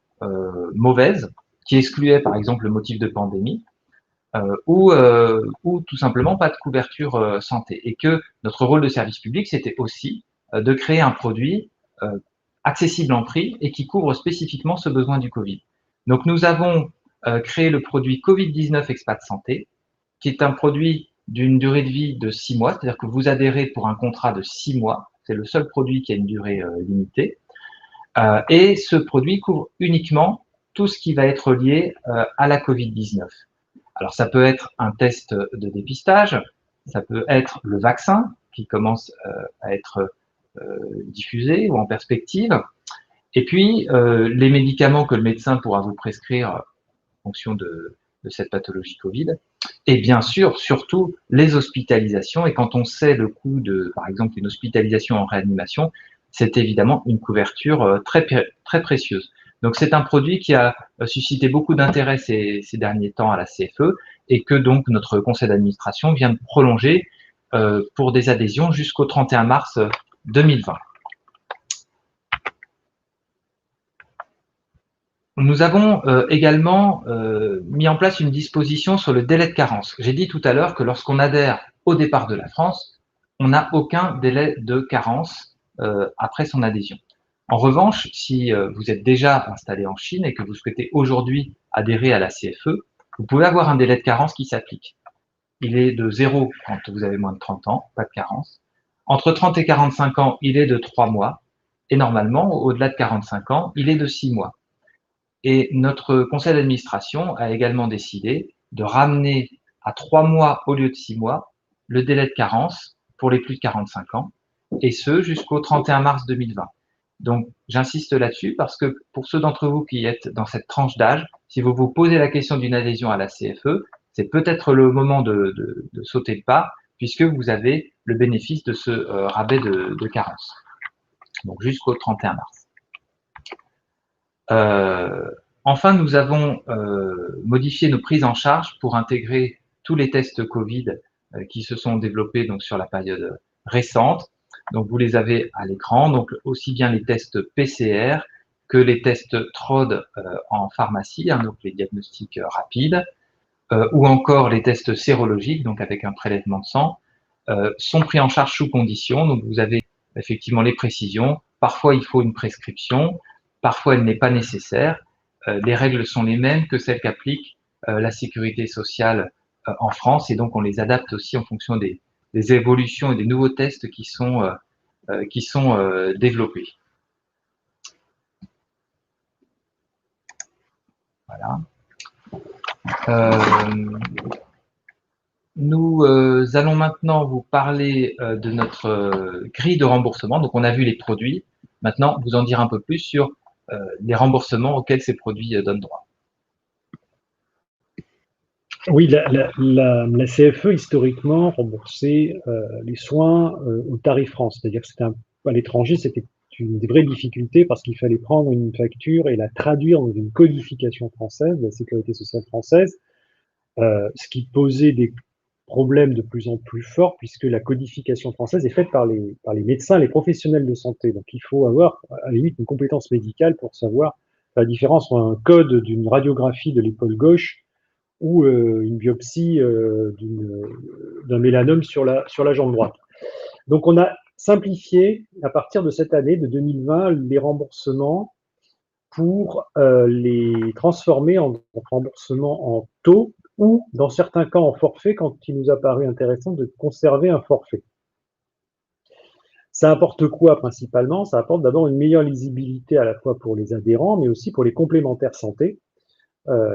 mauvaise, qui excluait par exemple le motif de pandémie, ou tout simplement pas de couverture santé. Et que notre rôle de service public, c'était aussi de créer un produit accessible en prix et qui couvre spécifiquement ce besoin du Covid. Donc nous avons créé le produit Covid-19 Expat Santé, qui est un produit d'une durée de vie de 6 mois, c'est-à-dire que vous adhérez pour un contrat de 6 mois, c'est le seul produit qui a une durée limitée, et ce produit couvre uniquement tout ce qui va être lié à la Covid-19. Alors ça peut être un test de dépistage, ça peut être le vaccin qui commence à être diffusé ou en perspective, et puis les médicaments que le médecin pourra vous prescrire en fonction de cette pathologie Covid, et bien sûr, surtout, les hospitalisations. Et quand on sait le coût de, par exemple, une hospitalisation en réanimation, c'est évidemment une couverture très, très précieuse. Donc, c'est un produit qui a suscité beaucoup d'intérêt ces derniers temps à la CFE et que donc notre conseil d'administration vient de prolonger pour des adhésions jusqu'au 31 mars 2020. Nous avons également mis en place une disposition sur le délai de carence. J'ai dit tout à l'heure que lorsqu'on adhère au départ de la France, on n'a aucun délai de carence après son adhésion. En revanche, si vous êtes déjà installé en Chine et que vous souhaitez aujourd'hui adhérer à la CFE, vous pouvez avoir un délai de carence qui s'applique. Il est de 0 quand vous avez moins de 30 ans, pas de carence. Entre 30 et 45 ans, il est de 3 mois. Et normalement, au-delà de 45 ans, il est de 6 mois. Et notre conseil d'administration a également décidé de ramener à 3 mois au lieu de 6 mois le délai de carence pour les plus de 45 ans, et ce jusqu'au 31 mars 2020. Donc, j'insiste là-dessus parce que pour ceux d'entre vous qui êtes dans cette tranche d'âge, si vous vous posez la question d'une adhésion à la CFE, c'est peut-être le moment de sauter le pas, puisque vous avez le bénéfice de ce rabais de carence. Donc, jusqu'au 31 mars. Enfin, nous avons modifié nos prises en charge pour intégrer tous les tests Covid qui se sont développés donc sur la période récente. Donc, vous les avez à l'écran. Donc, aussi bien les tests PCR que les tests TROD en pharmacie, donc les diagnostics rapides, ou encore les tests sérologiques, donc avec un prélèvement de sang, sont pris en charge sous condition. Donc, vous avez effectivement les précisions. Parfois, il faut une prescription. Parfois, elle n'est pas nécessaire. Les règles sont les mêmes que celles qu'applique la sécurité sociale en France, et donc on les adapte aussi en fonction des évolutions et des nouveaux tests qui sont développés. Voilà. nous allons maintenant vous parler de notre grille de remboursement. Donc, on a vu les produits. Maintenant, vous en dire un peu plus sur les remboursements auxquels ces produits donnent droit. Oui, la CFE, historiquement, remboursait les soins au tarif France. C'est-à-dire que à l'étranger, c'était une des vraies difficultés parce qu'il fallait prendre une facture et la traduire dans une codification française, de la sécurité sociale française, ce qui posait des problèmes de plus en plus forts puisque la codification française est faite par les médecins, les professionnels de santé. Donc, il faut avoir, à la limite, une compétence médicale pour savoir la différence entre un code d'une radiographie de l'épaule gauche ou une biopsie d'un mélanome sur la jambe droite. Donc, on a simplifié, à partir de cette année, de 2020, les remboursements pour les transformer en remboursement en taux ou, dans certains cas, en forfait, quand il nous a paru intéressant de conserver un forfait. Ça apporte quoi principalement? Ça apporte d'abord une meilleure lisibilité à la fois pour les adhérents, mais aussi pour les complémentaires santé,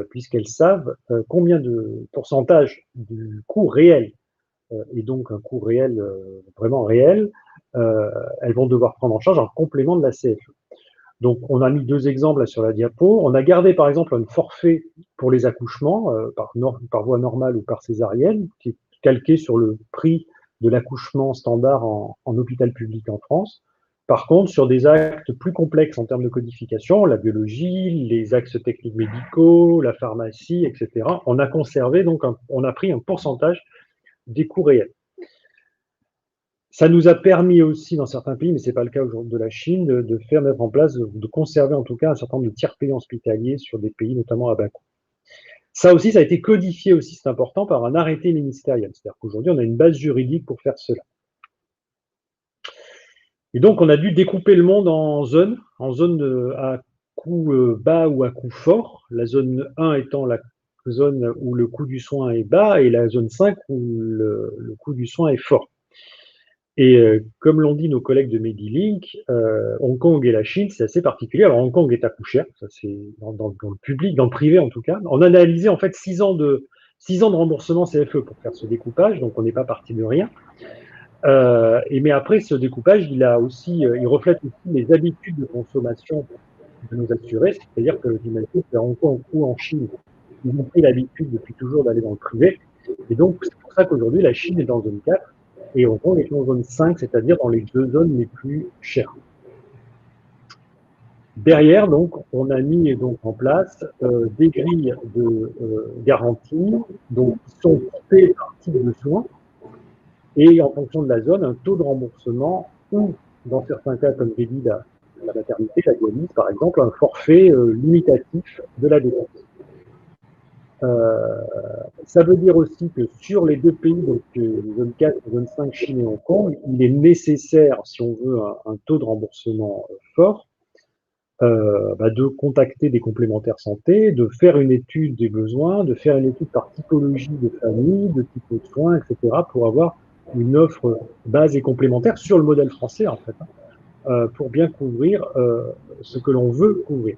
puisqu'elles savent combien de pourcentage du coût réel, et donc un coût réel, vraiment réel, elles vont devoir prendre en charge en complément de la CFE. Donc, on a mis deux exemples là sur la diapo. On a gardé, par exemple, un forfait pour les accouchements, par voie normale ou par césarienne, qui est calqué sur le prix de l'accouchement standard en hôpital public en France. Par contre, sur des actes plus complexes en termes de codification, la biologie, les axes techniques médicaux, la pharmacie, etc., on a conservé, donc on a pris un pourcentage des coûts réels. Ça nous a permis aussi, dans certains pays, mais ce n'est pas le cas aujourd'hui de la Chine, de faire mettre en place, de conserver en tout cas un certain nombre de tiers payants hospitaliers sur des pays notamment à bas coût. Ça aussi, ça a été codifié aussi, c'est important, par un arrêté ministériel. C'est-à-dire qu'aujourd'hui, on a une base juridique pour faire cela. Et donc, on a dû découper le monde en zones à coût bas ou à coût fort. La zone 1 étant la zone où le coût du soin est bas et la zone 5 où le coût du soin est fort. Et comme l'ont dit nos collègues de Medilink, Hong Kong et la Chine, c'est assez particulier. Alors, Hong Kong est à coût cher, ça c'est dans le public, dans le privé en tout cas. On a analysé en fait 6 ans de remboursement CFE pour faire ce découpage, donc on n'est pas parti de rien. Mais après, ce découpage, il reflète aussi les habitudes de consommation de nos assurés, c'est-à-dire que j'imagine qu'à Hong Kong ou en Chine, ils ont pris l'habitude depuis toujours d'aller dans le privé. Et donc, c'est pour ça qu'aujourd'hui, la Chine est dans zone 4 et Hong Kong est en zone 5, c'est-à-dire dans les deux zones les plus chères. Derrière, donc, on a mis donc en place des grilles de garantie, donc qui sont typées par type de soins, et en fonction de la zone, un taux de remboursement ou, dans certains cas, comme j'ai dit, la maternité, la dialyse, par exemple, un forfait limitatif de la dépense. Ça veut dire aussi que sur les deux pays, donc zone 4 et zone 5, Chine et Hong Kong, il est nécessaire, si on veut un taux de remboursement fort, de contacter des complémentaires santé, de faire une étude des besoins, de faire une étude par typologie de famille, de type de soins, etc., pour avoir une offre base et complémentaire sur le modèle français, en fait, pour bien couvrir ce que l'on veut couvrir.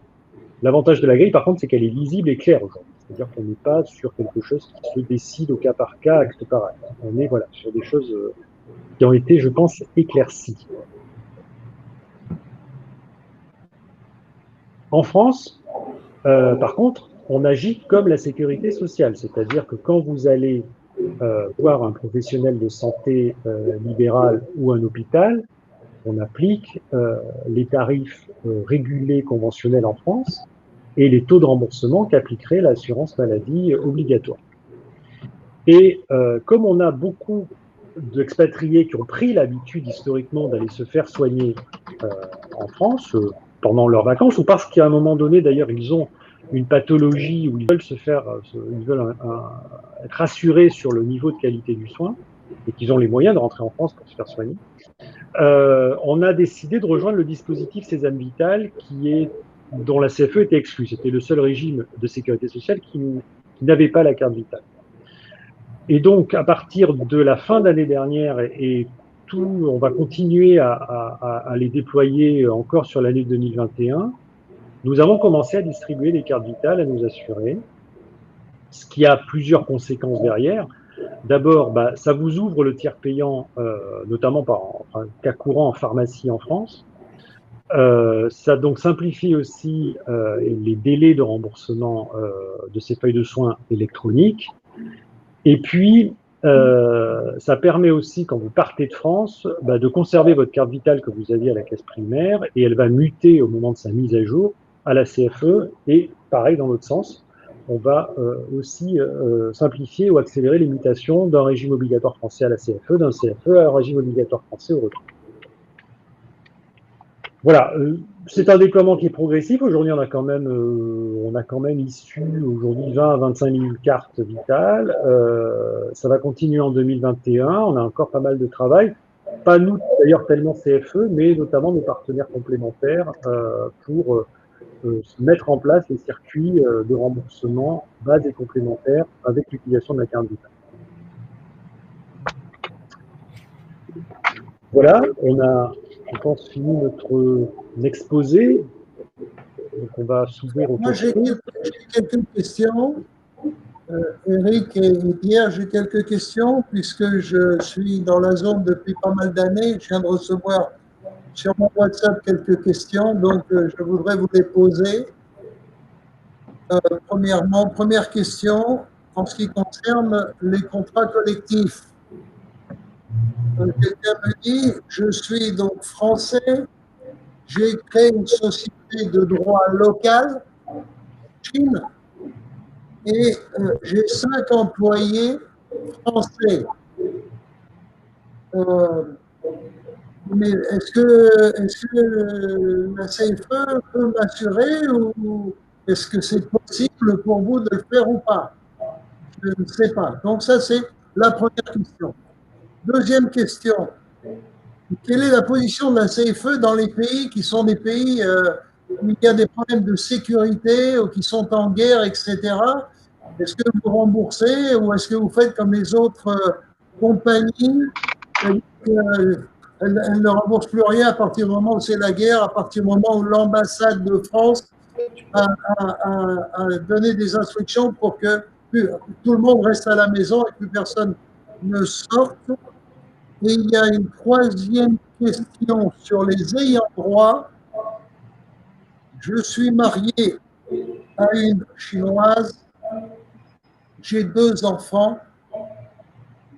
L'avantage de la grille, par contre, c'est qu'elle est lisible et claire aujourd'hui. C'est-à-dire qu'on n'est pas sur quelque chose qui se décide au cas par cas, acte par acte. On est sur des choses qui ont été, je pense, éclaircies. En France, par contre, on agit comme la sécurité sociale. C'est-à-dire que quand vous allez voir un professionnel de santé libéral ou un hôpital, on applique les tarifs régulés conventionnels en France et les taux de remboursement qu'appliquerait l'assurance maladie obligatoire. Et comme on a beaucoup d'expatriés qui ont pris l'habitude historiquement d'aller se faire soigner en France pendant leurs vacances, ou parce qu'à un moment donné, d'ailleurs, ils ont une pathologie où ils veulent être rassurés sur le niveau de qualité du soin et qu'ils ont les moyens de rentrer en France pour se faire soigner, on a décidé de rejoindre le dispositif Sésame Vital dont la CFE était exclue. C'était le seul régime de sécurité sociale qui n'avait pas la carte vitale. Et donc, à partir de la fin d'année dernière, on va continuer à les déployer encore sur l'année 2021, nous avons commencé à distribuer des cartes vitales à nos assurés, ce qui a plusieurs conséquences derrière. D'abord, ça vous ouvre le tiers payant, notamment par cas courant en pharmacie en France. Ça donc simplifie aussi les délais de remboursement de ces feuilles de soins électroniques. Et puis, ça permet aussi, quand vous partez de France, de conserver votre carte vitale que vous aviez à la caisse primaire, et elle va muter au moment de sa mise à jour à la CFE, et pareil dans l'autre sens, on va aussi simplifier ou accélérer les mutations d'un régime obligatoire français à la CFE, d'un CFE à un régime obligatoire français au retour. Voilà, c'est un déploiement qui est progressif. Aujourd'hui, on a quand même issu aujourd'hui 20 à 25 000 cartes vitales. Ça va continuer en 2021. On a encore pas mal de travail. Pas nous, d'ailleurs, tellement CFE, mais notamment nos partenaires complémentaires pour mettre en place les circuits de remboursement base et complémentaires avec l'utilisation de la carte vitale. Voilà, on a, je pense, fini notre exposé. Donc, on va s'ouvrir aux questions. Moi, j'ai quelques questions. Eric et Pierre, j'ai quelques questions, puisque je suis dans la zone depuis pas mal d'années. Je viens de recevoir sur mon WhatsApp quelques questions, donc je voudrais vous les poser. Premièrement, première question, en ce qui concerne les contrats collectifs. Quelqu'un me dit, je suis donc français, j'ai créé une société de droit local, Chine, et j'ai 5 employés français. Mais est-ce que la CFE peut m'assurer ou est-ce que c'est possible pour vous de le faire ou pas? Je ne sais pas. Donc ça, c'est la première question. Deuxième question. Quelle est la position de la CFE dans les pays qui sont des pays où il y a des problèmes de sécurité ou qui sont en guerre, etc. Est-ce que vous remboursez ou est-ce que vous faites comme les autres compagnies? Elle ne rembourse plus rien à partir du moment où c'est la guerre, à partir du moment où l'ambassade de France a donné des instructions pour que tout le monde reste à la maison et que plus personne ne sorte. Et il y a une troisième question sur les ayants droit. Je suis marié à une Chinoise, j'ai 2 enfants,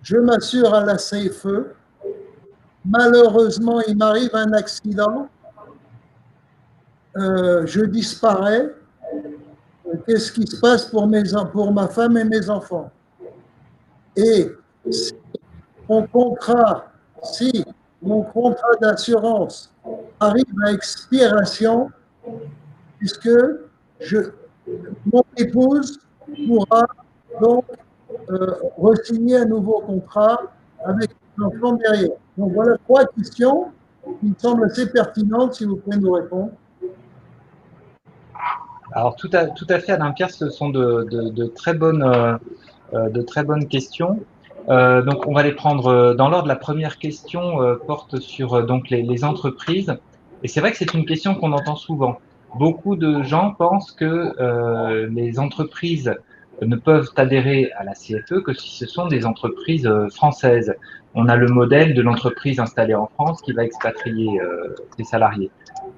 je m'assure à la CFE. Malheureusement, il m'arrive un accident, je disparais. Qu'est-ce qui se passe pour ma femme et mes enfants? Et si mon contrat d'assurance arrive à expiration, puisque mon épouse pourra donc re-signer un nouveau contrat avec l'enfant derrière. Donc voilà 3 questions qui me semblent assez pertinentes, si vous pouvez nous répondre. Alors tout à fait, Alain-Pierre, ce sont de très bonnes questions. Donc on va les prendre dans l'ordre. La première question porte sur donc les entreprises. Et c'est vrai que c'est une question qu'on entend souvent. Beaucoup de gens pensent que les entreprises ne peuvent adhérer à la CFE que si ce sont des entreprises françaises. On a le modèle de l'entreprise installée en France qui va expatrier ses salariés.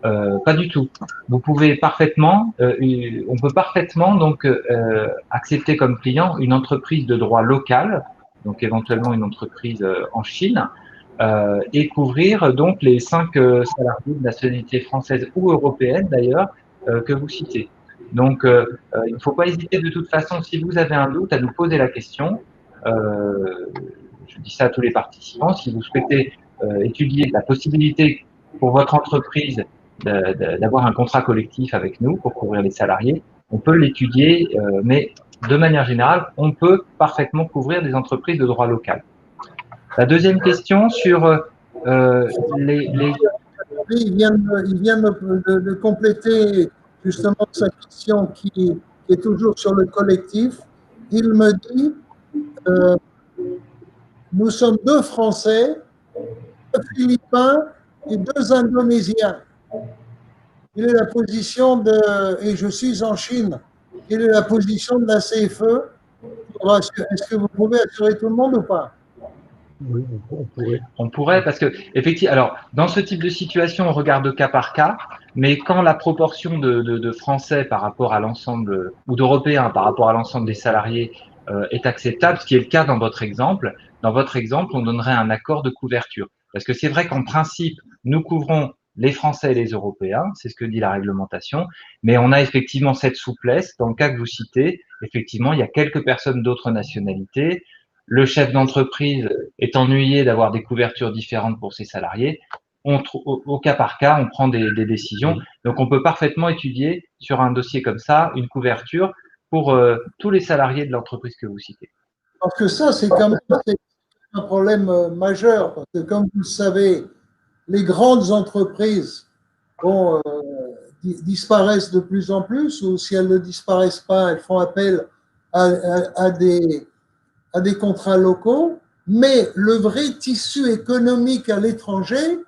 Pas du tout. Vous pouvez parfaitement, on peut parfaitement donc accepter comme client une entreprise de droit local, donc éventuellement une entreprise en Chine, et couvrir donc les 5 salariés de nationalité française ou européenne d'ailleurs que vous citez. Donc il ne faut pas hésiter de toute façon, si vous avez un doute, à nous poser la question. Je dis ça à tous les participants, si vous souhaitez étudier la possibilité pour votre entreprise d'avoir un contrat collectif avec nous pour couvrir les salariés, on peut l'étudier, mais de manière générale, on peut parfaitement couvrir des entreprises de droit local. La deuxième question sur Il vient de compléter justement sa question qui est toujours sur le collectif. Il me dit nous sommes 2 Français, 2 Philippins et 2 Indonésiens. Quelle est la position et je suis en Chine, quelle est la position de la CFE Est-ce que vous pouvez assurer tout le monde ou pas? Oui, on pourrait. On pourrait, parce que, effectivement, alors, dans ce type de situation, on regarde cas par cas, mais quand la proportion de Français par rapport à l'ensemble, ou d'Européens par rapport à l'ensemble des salariés est acceptable, ce qui est le cas dans votre exemple, on donnerait un accord de couverture. Parce que c'est vrai qu'en principe, nous couvrons les Français et les Européens, c'est ce que dit la réglementation, mais on a effectivement cette souplesse. Dans le cas que vous citez, effectivement, il y a quelques personnes d'autres nationalités. Le chef d'entreprise est ennuyé d'avoir des couvertures différentes pour ses salariés. Au cas par cas, on prend des décisions. Donc, on peut parfaitement étudier sur un dossier comme ça une couverture pour tous les salariés de l'entreprise que vous citez. Parce que ça, c'est quand même un problème majeur. Parce que comme vous le savez, les grandes entreprises disparaissent de plus en plus, ou si elles ne disparaissent pas, elles font appel à des contrats locaux. Mais le vrai tissu économique à l'étranger,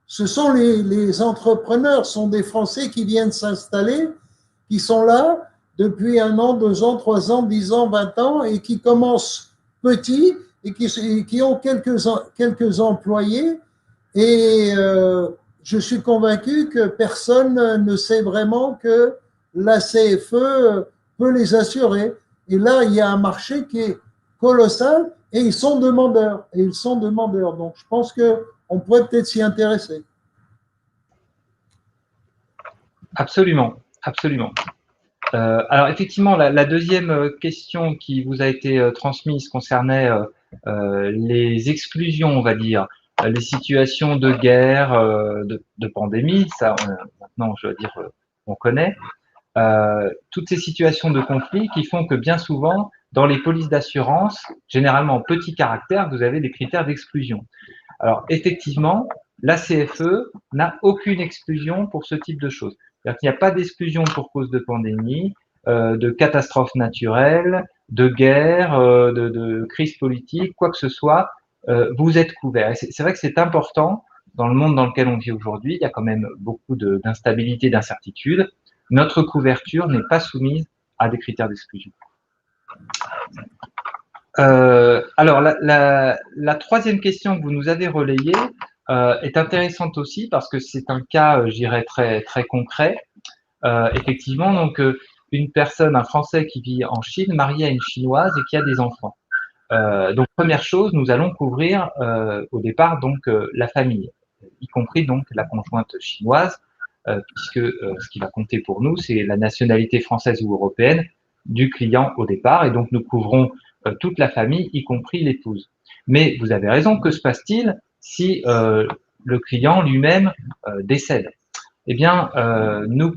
ce sont les entrepreneurs, sont des Français qui viennent s'installer, qui sont là depuis 1 an, 2 ans, 3 ans, 10 ans, 20 ans et qui commencent petits et qui ont quelques employés. Et je suis convaincu que personne ne sait vraiment que la CFE peut les assurer. Et là, il y a un marché qui est colossal et ils sont demandeurs. Donc, je pense qu'on pourrait peut-être s'y intéresser. Absolument, absolument. Alors effectivement, la deuxième question qui vous a été transmise concernait les exclusions, on va dire, les situations de guerre, de pandémie. Ça, maintenant, je veux dire, on connaît. Toutes ces situations de conflit qui font que bien souvent, dans les polices d'assurance, généralement en petit caractère, vous avez des critères d'exclusion. Alors effectivement, la CFE n'a aucune exclusion pour ce type de choses. C'est-à-dire qu'il n'y a pas d'exclusion pour cause de pandémie, de catastrophe naturelle, de guerre, de crise politique, quoi que ce soit, vous êtes couvert. Et c'est vrai que c'est important dans le monde dans lequel on vit aujourd'hui. Il y a quand même beaucoup d'instabilité, d'incertitude. Notre couverture n'est pas soumise à des critères d'exclusion. Alors, la troisième question que vous nous avez relayée est intéressante aussi parce que c'est un cas, je dirais, très, très concret. Effectivement, donc, une personne, un Français qui vit en Chine, marié à une Chinoise et qui a des enfants. Donc, première chose, nous allons couvrir au départ donc la famille, y compris donc la conjointe chinoise, puisque ce qui va compter pour nous, c'est la nationalité française ou européenne du client au départ, et donc nous couvrons toute la famille, y compris l'épouse. Mais vous avez raison, que se passe-t-il si le client lui-même décède? Eh bien, nous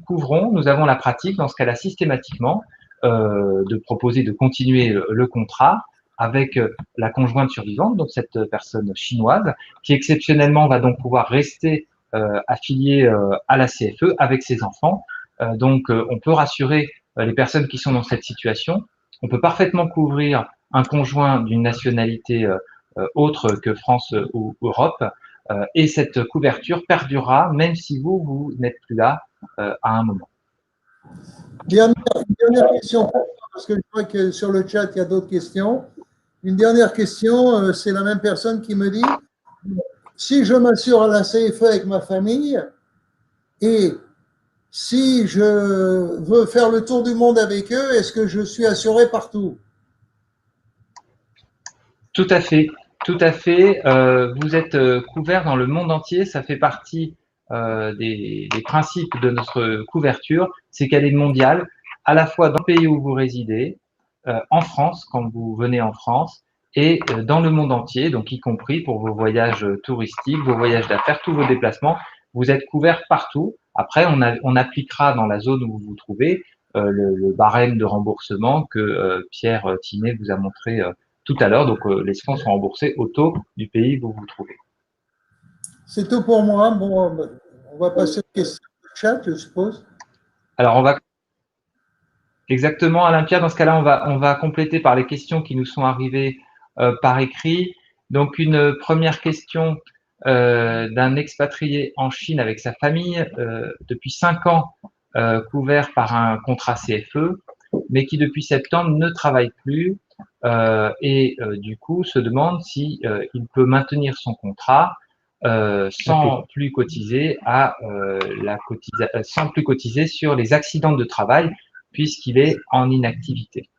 avons la pratique, dans ce cas-là, systématiquement, de proposer de continuer le contrat avec la conjointe survivante, donc cette personne chinoise, qui exceptionnellement va donc pouvoir rester affiliée à la CFE avec ses enfants. Donc, on peut rassurer les personnes qui sont dans cette situation. On peut parfaitement couvrir un conjoint d'une nationalité autre que France ou Europe, et cette couverture perdurera même si vous n'êtes plus là à un moment. Une dernière question, parce que je vois que sur le chat, il y a d'autres questions. Une dernière question, c'est la même personne qui me dit, si je m'assure à la CFE avec ma famille et si je veux faire le tour du monde avec eux, est-ce que je suis assuré partout? Tout à fait, tout à fait. Vous êtes couvert dans le monde entier. Ça fait partie des principes de notre couverture, c'est qu'elle est mondiale, à la fois dans le pays où vous résidez, en France, quand vous venez en France, et dans le monde entier, donc y compris pour vos voyages touristiques, vos voyages d'affaires, tous vos déplacements. Vous êtes couvert partout. Après, on appliquera dans la zone où vous vous trouvez le barème de remboursement que Pierre Tinet vous a montré tout à l'heure. Donc, les fonds sont remboursés au taux du pays où vous vous trouvez. C'est tout pour moi. Bon, on va passer aux questions du chat, je suppose. Alors, on va exactement, Alain-Pierre, dans ce cas-là, on va compléter par les questions qui nous sont arrivées par écrit. Donc, une première question d'un expatrié en Chine avec sa famille depuis 5 ans, couvert par un contrat CFE. mais qui depuis septembre ne travaille plus et du coup se demande si il peut maintenir son contrat sans plus cotiser sans plus cotiser sur les accidents de travail puisqu'il est en inactivité.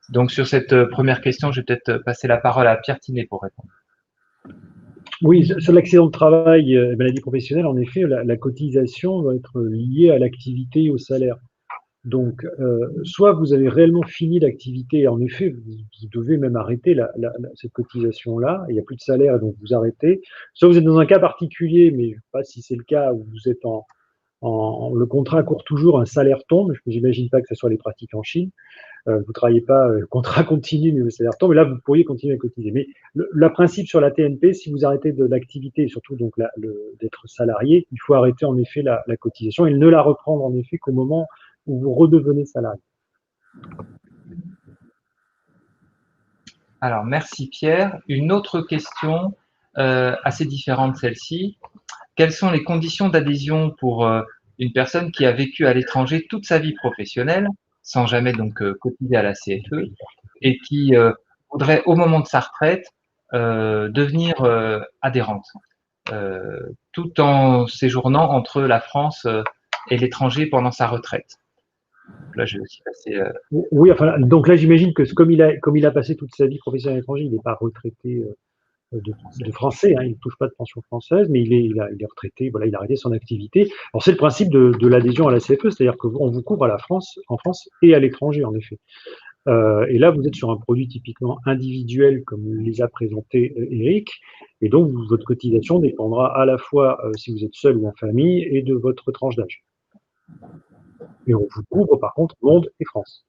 Donc sur cette première question, je vais peut-être passer la parole à Pierre Tinet pour répondre. Oui, sur l'accident de travail et maladie professionnelle, en effet, la cotisation va être liée à l'activité et au salaire. Donc, soit vous avez réellement fini l'activité, en effet, vous devez même arrêter cette cotisation-là, il n'y a plus de salaire, donc vous arrêtez. Soit vous êtes dans un cas particulier, mais je ne sais pas si c'est le cas où vous êtes le contrat court toujours, un salaire tombe, je n'imagine pas que ce soit les pratiques en Chine. Vous ne travaillez pas, le contrat continue, mais le salaire tombe, mais là, vous pourriez continuer à cotiser. Mais le principe sur la TNP, si vous arrêtez de l'activité, et surtout donc d'être salarié, il faut arrêter en effet la cotisation et ne la reprendre en effet qu'au moment où vous redevenez salarié. Alors, merci Pierre. Une autre question assez différente de celle-ci. Quelles sont les conditions d'adhésion pour une personne qui a vécu à l'étranger toute sa vie professionnelle, sans jamais donc cotiser à la CFE, et qui voudrait au moment de sa retraite devenir adhérente, tout en séjournant entre la France et l'étranger pendant sa retraite? Là, je vais aussi passer. Oui, enfin, donc là, j'imagine que comme il a passé toute sa vie professionnelle à l'étranger, il n'est pas retraité de français, hein, il ne touche pas de pension française, mais il est retraité, voilà, il a arrêté son activité. Alors, c'est le principe de l'adhésion à la CFE, c'est-à-dire qu'on vous couvre en France et à l'étranger, en effet. Et là, vous êtes sur un produit typiquement individuel, comme les a présenté Eric, et donc votre cotisation dépendra à la fois si vous êtes seul ou en famille et de votre tranche d'âge. Et on vous couvre par contre monde et France.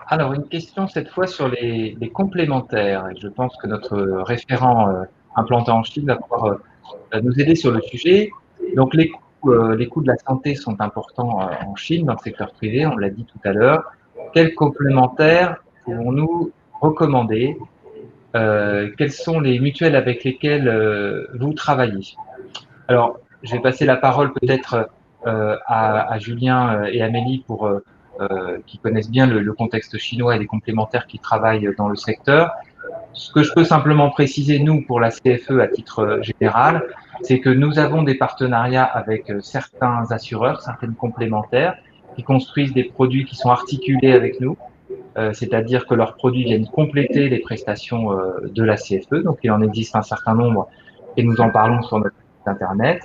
Alors, une question cette fois sur les complémentaires. Et je pense que notre référent implanté en Chine va pouvoir nous aider sur le sujet. Donc, les coûts de la santé sont importants en Chine, dans le secteur privé, on l'a dit tout à l'heure. Quels complémentaires pouvons-nous recommander? Quelles sont les mutuelles avec lesquelles vous travaillez? Alors, je vais passer la parole peut-être à Julien et Amélie qui connaissent bien le contexte chinois et les complémentaires qui travaillent dans le secteur. Ce que je peux simplement préciser, nous, pour la CFE à titre général, c'est que nous avons des partenariats avec certains assureurs, certaines complémentaires, qui construisent des produits qui sont articulés avec nous, c'est-à-dire que leurs produits viennent compléter les prestations de la CFE. Donc, il en existe un certain nombre et nous en parlons sur notre site Internet.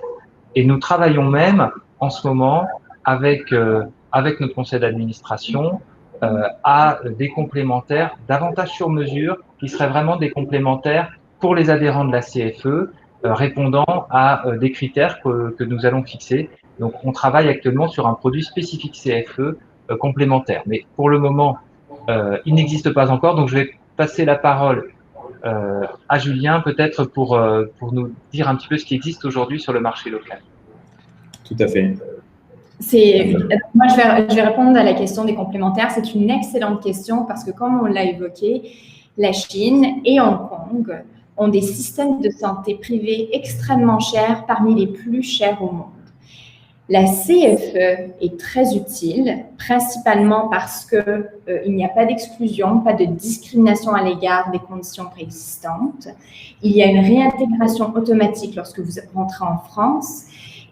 Et nous travaillons même en ce moment avec notre conseil d'administration à des complémentaires davantage sur mesure, qui seraient vraiment des complémentaires pour les adhérents de la CFE, répondant à des critères que nous allons fixer. Donc, on travaille actuellement sur un produit spécifique CFE complémentaire. Mais pour le moment, il n'existe pas encore. Donc, je vais passer la parole à Julien, peut-être pour nous dire un petit peu ce qui existe aujourd'hui sur le marché local. Tout à fait. Moi, je vais répondre à la question des complémentaires. C'est une excellente question parce que, comme on l'a évoqué, la Chine et Hong Kong ont des systèmes de santé privés extrêmement chers, parmi les plus chers au monde. La CFE est très utile, principalement parce qu'il n'y a pas d'exclusion, pas de discrimination à l'égard des conditions préexistantes. Il y a une réintégration automatique lorsque vous rentrez en France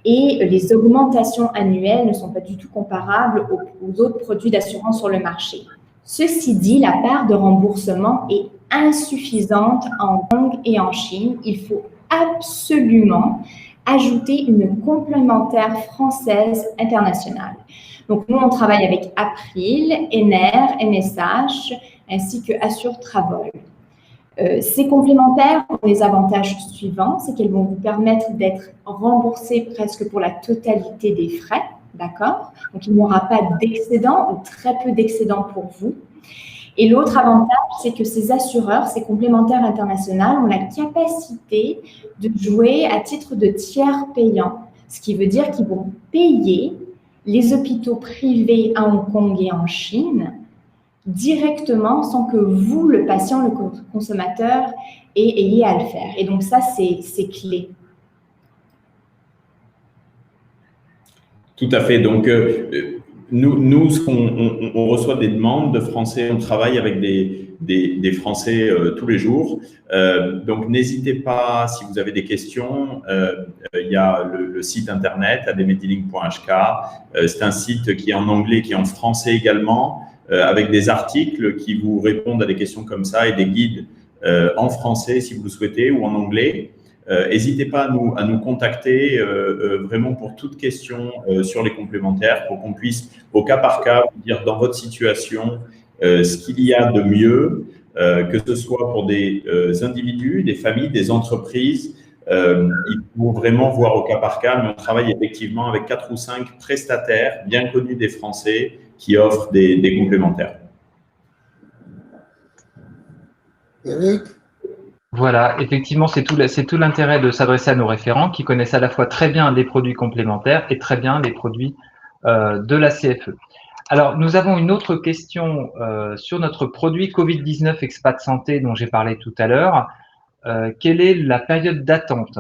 et les augmentations annuelles ne sont pas du tout comparables aux autres produits d'assurance sur le marché. Ceci dit, la part de remboursement est insuffisante en Hong Kong et en Chine. Il faut absolument ajouter une complémentaire française internationale. Donc, nous, on travaille avec April, Ener, MSH, ainsi que Assure Travel. Ces complémentaires ont les avantages suivants, c'est qu'elles vont vous permettre d'être remboursés presque pour la totalité des frais, d'accord? Donc, il n'y aura pas d'excédent ou très peu d'excédent pour vous. Et l'autre avantage, c'est que ces assureurs, ces complémentaires internationaux ont la capacité de jouer à titre de tiers payant, ce qui veut dire qu'ils vont payer les hôpitaux privés à Hong Kong et en Chine directement sans que vous, le patient, le consommateur, ayez à le faire. Et donc ça, c'est clé. Tout à fait. Donc, Nous, on reçoit des demandes de Français, on travaille avec des Français tous les jours. Donc, n'hésitez pas, si vous avez des questions, il y a le site internet admedilink.hk. C'est un site qui est en anglais, qui est en français également, avec des articles qui vous répondent à des questions comme ça et des guides en français si vous le souhaitez ou en anglais. N'hésitez pas à nous contacter vraiment pour toute question sur les complémentaires pour qu'on puisse, au cas par cas, vous dire dans votre situation ce qu'il y a de mieux, que ce soit pour des individus, des familles, des entreprises. Il faut vraiment voir au cas par cas, mais on travaille effectivement avec 4 ou 5 prestataires bien connus des Français qui offrent des complémentaires. Eric? Voilà, effectivement, c'est tout l'intérêt de s'adresser à nos référents qui connaissent à la fois très bien les produits complémentaires et très bien les produits de la CFE. Alors, nous avons une autre question sur notre produit Covid-19 Expat Santé dont j'ai parlé tout à l'heure. Quelle est la période d'attente?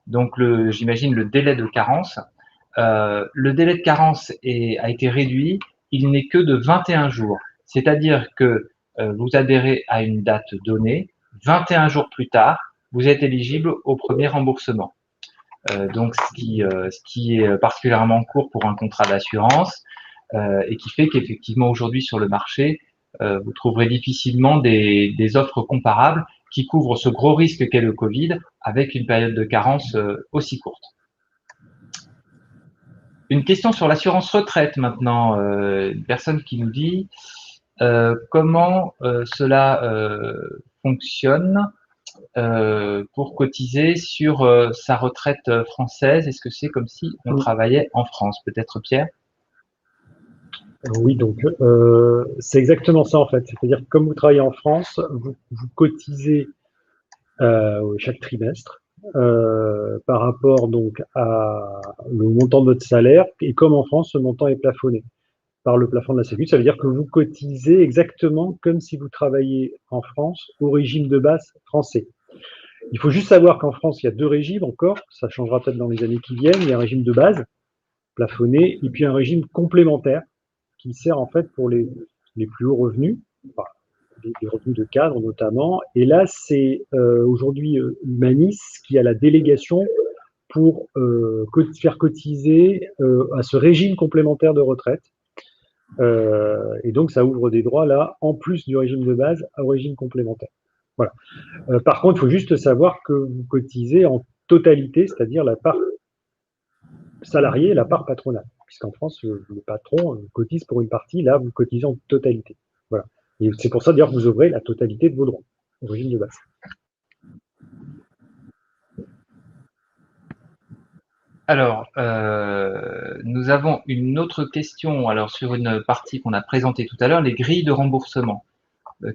Donc, j'imagine le délai de carence. Le délai de carence a été réduit, il n'est que de 21 jours. C'est-à-dire que vous adhérez à une date donnée, 21 jours plus tard, vous êtes éligible au premier remboursement. Donc, ce qui est particulièrement court pour un contrat d'assurance et qui fait qu'effectivement, aujourd'hui, sur le marché, vous trouverez difficilement des offres comparables qui couvrent ce gros risque qu'est le Covid avec une période de carence aussi courte. Une question sur l'assurance retraite maintenant. Une personne qui nous dit comment cela fonctionne pour cotiser sur sa retraite française. Est-ce que c'est comme si on travaillait en France? Peut-être Pierre? Oui, donc c'est exactement ça en fait. C'est-à-dire que comme vous travaillez en France, vous cotisez chaque trimestre par rapport donc à le montant de votre salaire. Et comme en France, ce montant est plafonné par le plafond de la Sécu. Ça veut dire que vous cotisez exactement comme si vous travailliez en France au régime de base français. Il faut juste savoir qu'en France, il y a 2 régimes encore. Ça changera peut-être dans les années qui viennent. Il y a un régime de base plafonné et puis un régime complémentaire qui sert en fait pour les plus hauts revenus, enfin, les revenus de cadre notamment. Et là, c'est aujourd'hui Humanis qui a la délégation pour faire cotiser à ce régime complémentaire de retraite. Et donc, ça ouvre des droits là, en plus du régime de base, au régime complémentaire. Voilà. Par contre, il faut juste savoir que vous cotisez en totalité, c'est-à-dire la part salariée et la part patronale. Puisqu'en France, le patron cotise pour une partie, là, vous cotisez en totalité. Voilà. Et c'est pour ça, d'ailleurs, que vous ouvrez la totalité de vos droits au régime de base. Alors, nous avons une autre question alors, sur une partie qu'on a présentée tout à l'heure, les grilles de remboursement.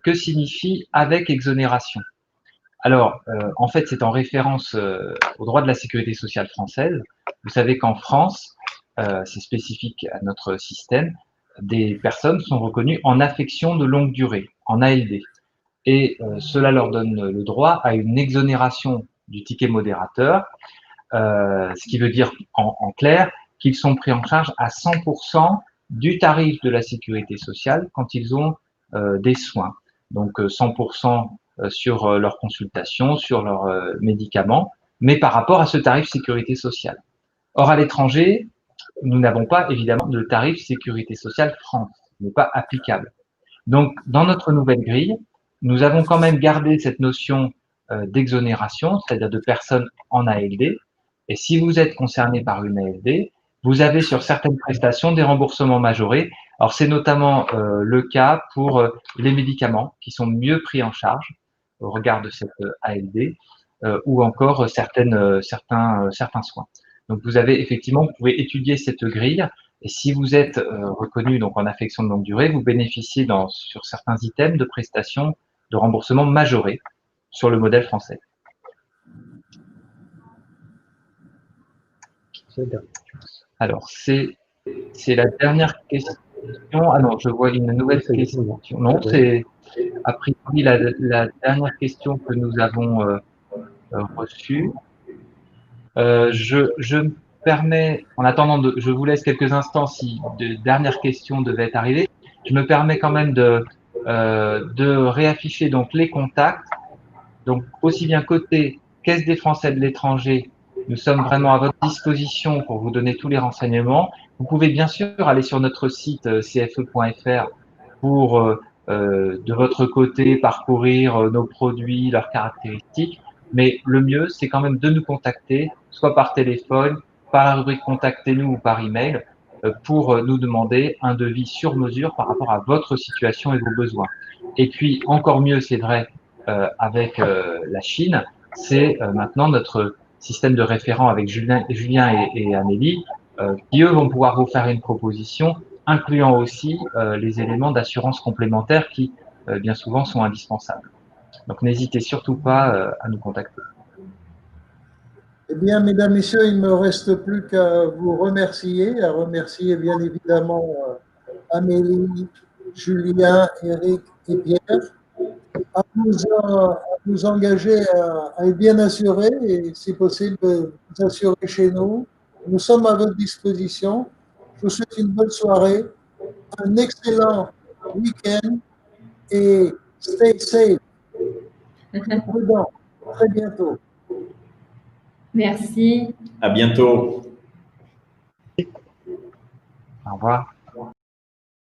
Que signifie avec exonération? Alors, en fait, c'est en référence au droit de la sécurité sociale française. Vous savez qu'en France, c'est spécifique à notre système, des personnes sont reconnues en affection de longue durée, en ALD. Et cela leur donne le droit à une exonération du ticket modérateur, ce qui veut dire en clair qu'ils sont pris en charge à 100% du tarif de la sécurité sociale quand ils ont des soins. Donc 100% sur leurs consultations, sur leurs médicaments, mais par rapport à ce tarif sécurité sociale. Or, à l'étranger, nous n'avons pas évidemment de tarif sécurité sociale France, ce n'est pas applicable. Donc, dans notre nouvelle grille, nous avons quand même gardé cette notion d'exonération, c'est-à-dire de personnes en ALD. Et si vous êtes concerné par une ALD, vous avez sur certaines prestations des remboursements majorés. Alors, c'est notamment le cas pour les médicaments qui sont mieux pris en charge au regard de cette ALD ou encore certains soins. Donc, vous avez effectivement, vous pouvez étudier cette grille et si vous êtes reconnu donc en affection de longue durée, vous bénéficiez sur certains items de prestations de remboursement majorés sur le modèle français. Alors, c'est la dernière question. Ah non, je vois une nouvelle question. Non, c'est a priori la dernière question que nous avons reçue. Je permets, en attendant, je vous laisse quelques instants si de dernières questions devaient arriver. Je me permets quand même de réafficher donc les contacts. Donc, aussi bien côté Caisse des Français de l'étranger, nous sommes vraiment à votre disposition pour vous donner tous les renseignements. Vous pouvez bien sûr aller sur notre site cfe.fr pour, de votre côté, parcourir nos produits, leurs caractéristiques. Mais le mieux, c'est quand même de nous contacter, soit par téléphone, par la rubrique Contactez-nous ou par email, pour nous demander un devis sur mesure par rapport à votre situation et vos besoins. Et puis, encore mieux, c'est vrai, avec la Chine, c'est maintenant notre système de référents avec Julien et Amélie, qui eux vont pouvoir vous faire une proposition, incluant aussi les éléments d'assurance complémentaire qui, bien souvent, sont indispensables. Donc, n'hésitez surtout pas à nous contacter. Eh bien, mesdames, messieurs, il ne me reste plus qu'à vous remercier, à remercier bien évidemment Amélie, Julien, Eric et Pierre, à vous engager à être bien assurés et, si possible, vous assurer chez nous. Nous sommes à votre disposition. Je vous souhaite une bonne soirée, un excellent week-end et stay safe. Prudent. Très bientôt. Merci. À bientôt. Au revoir.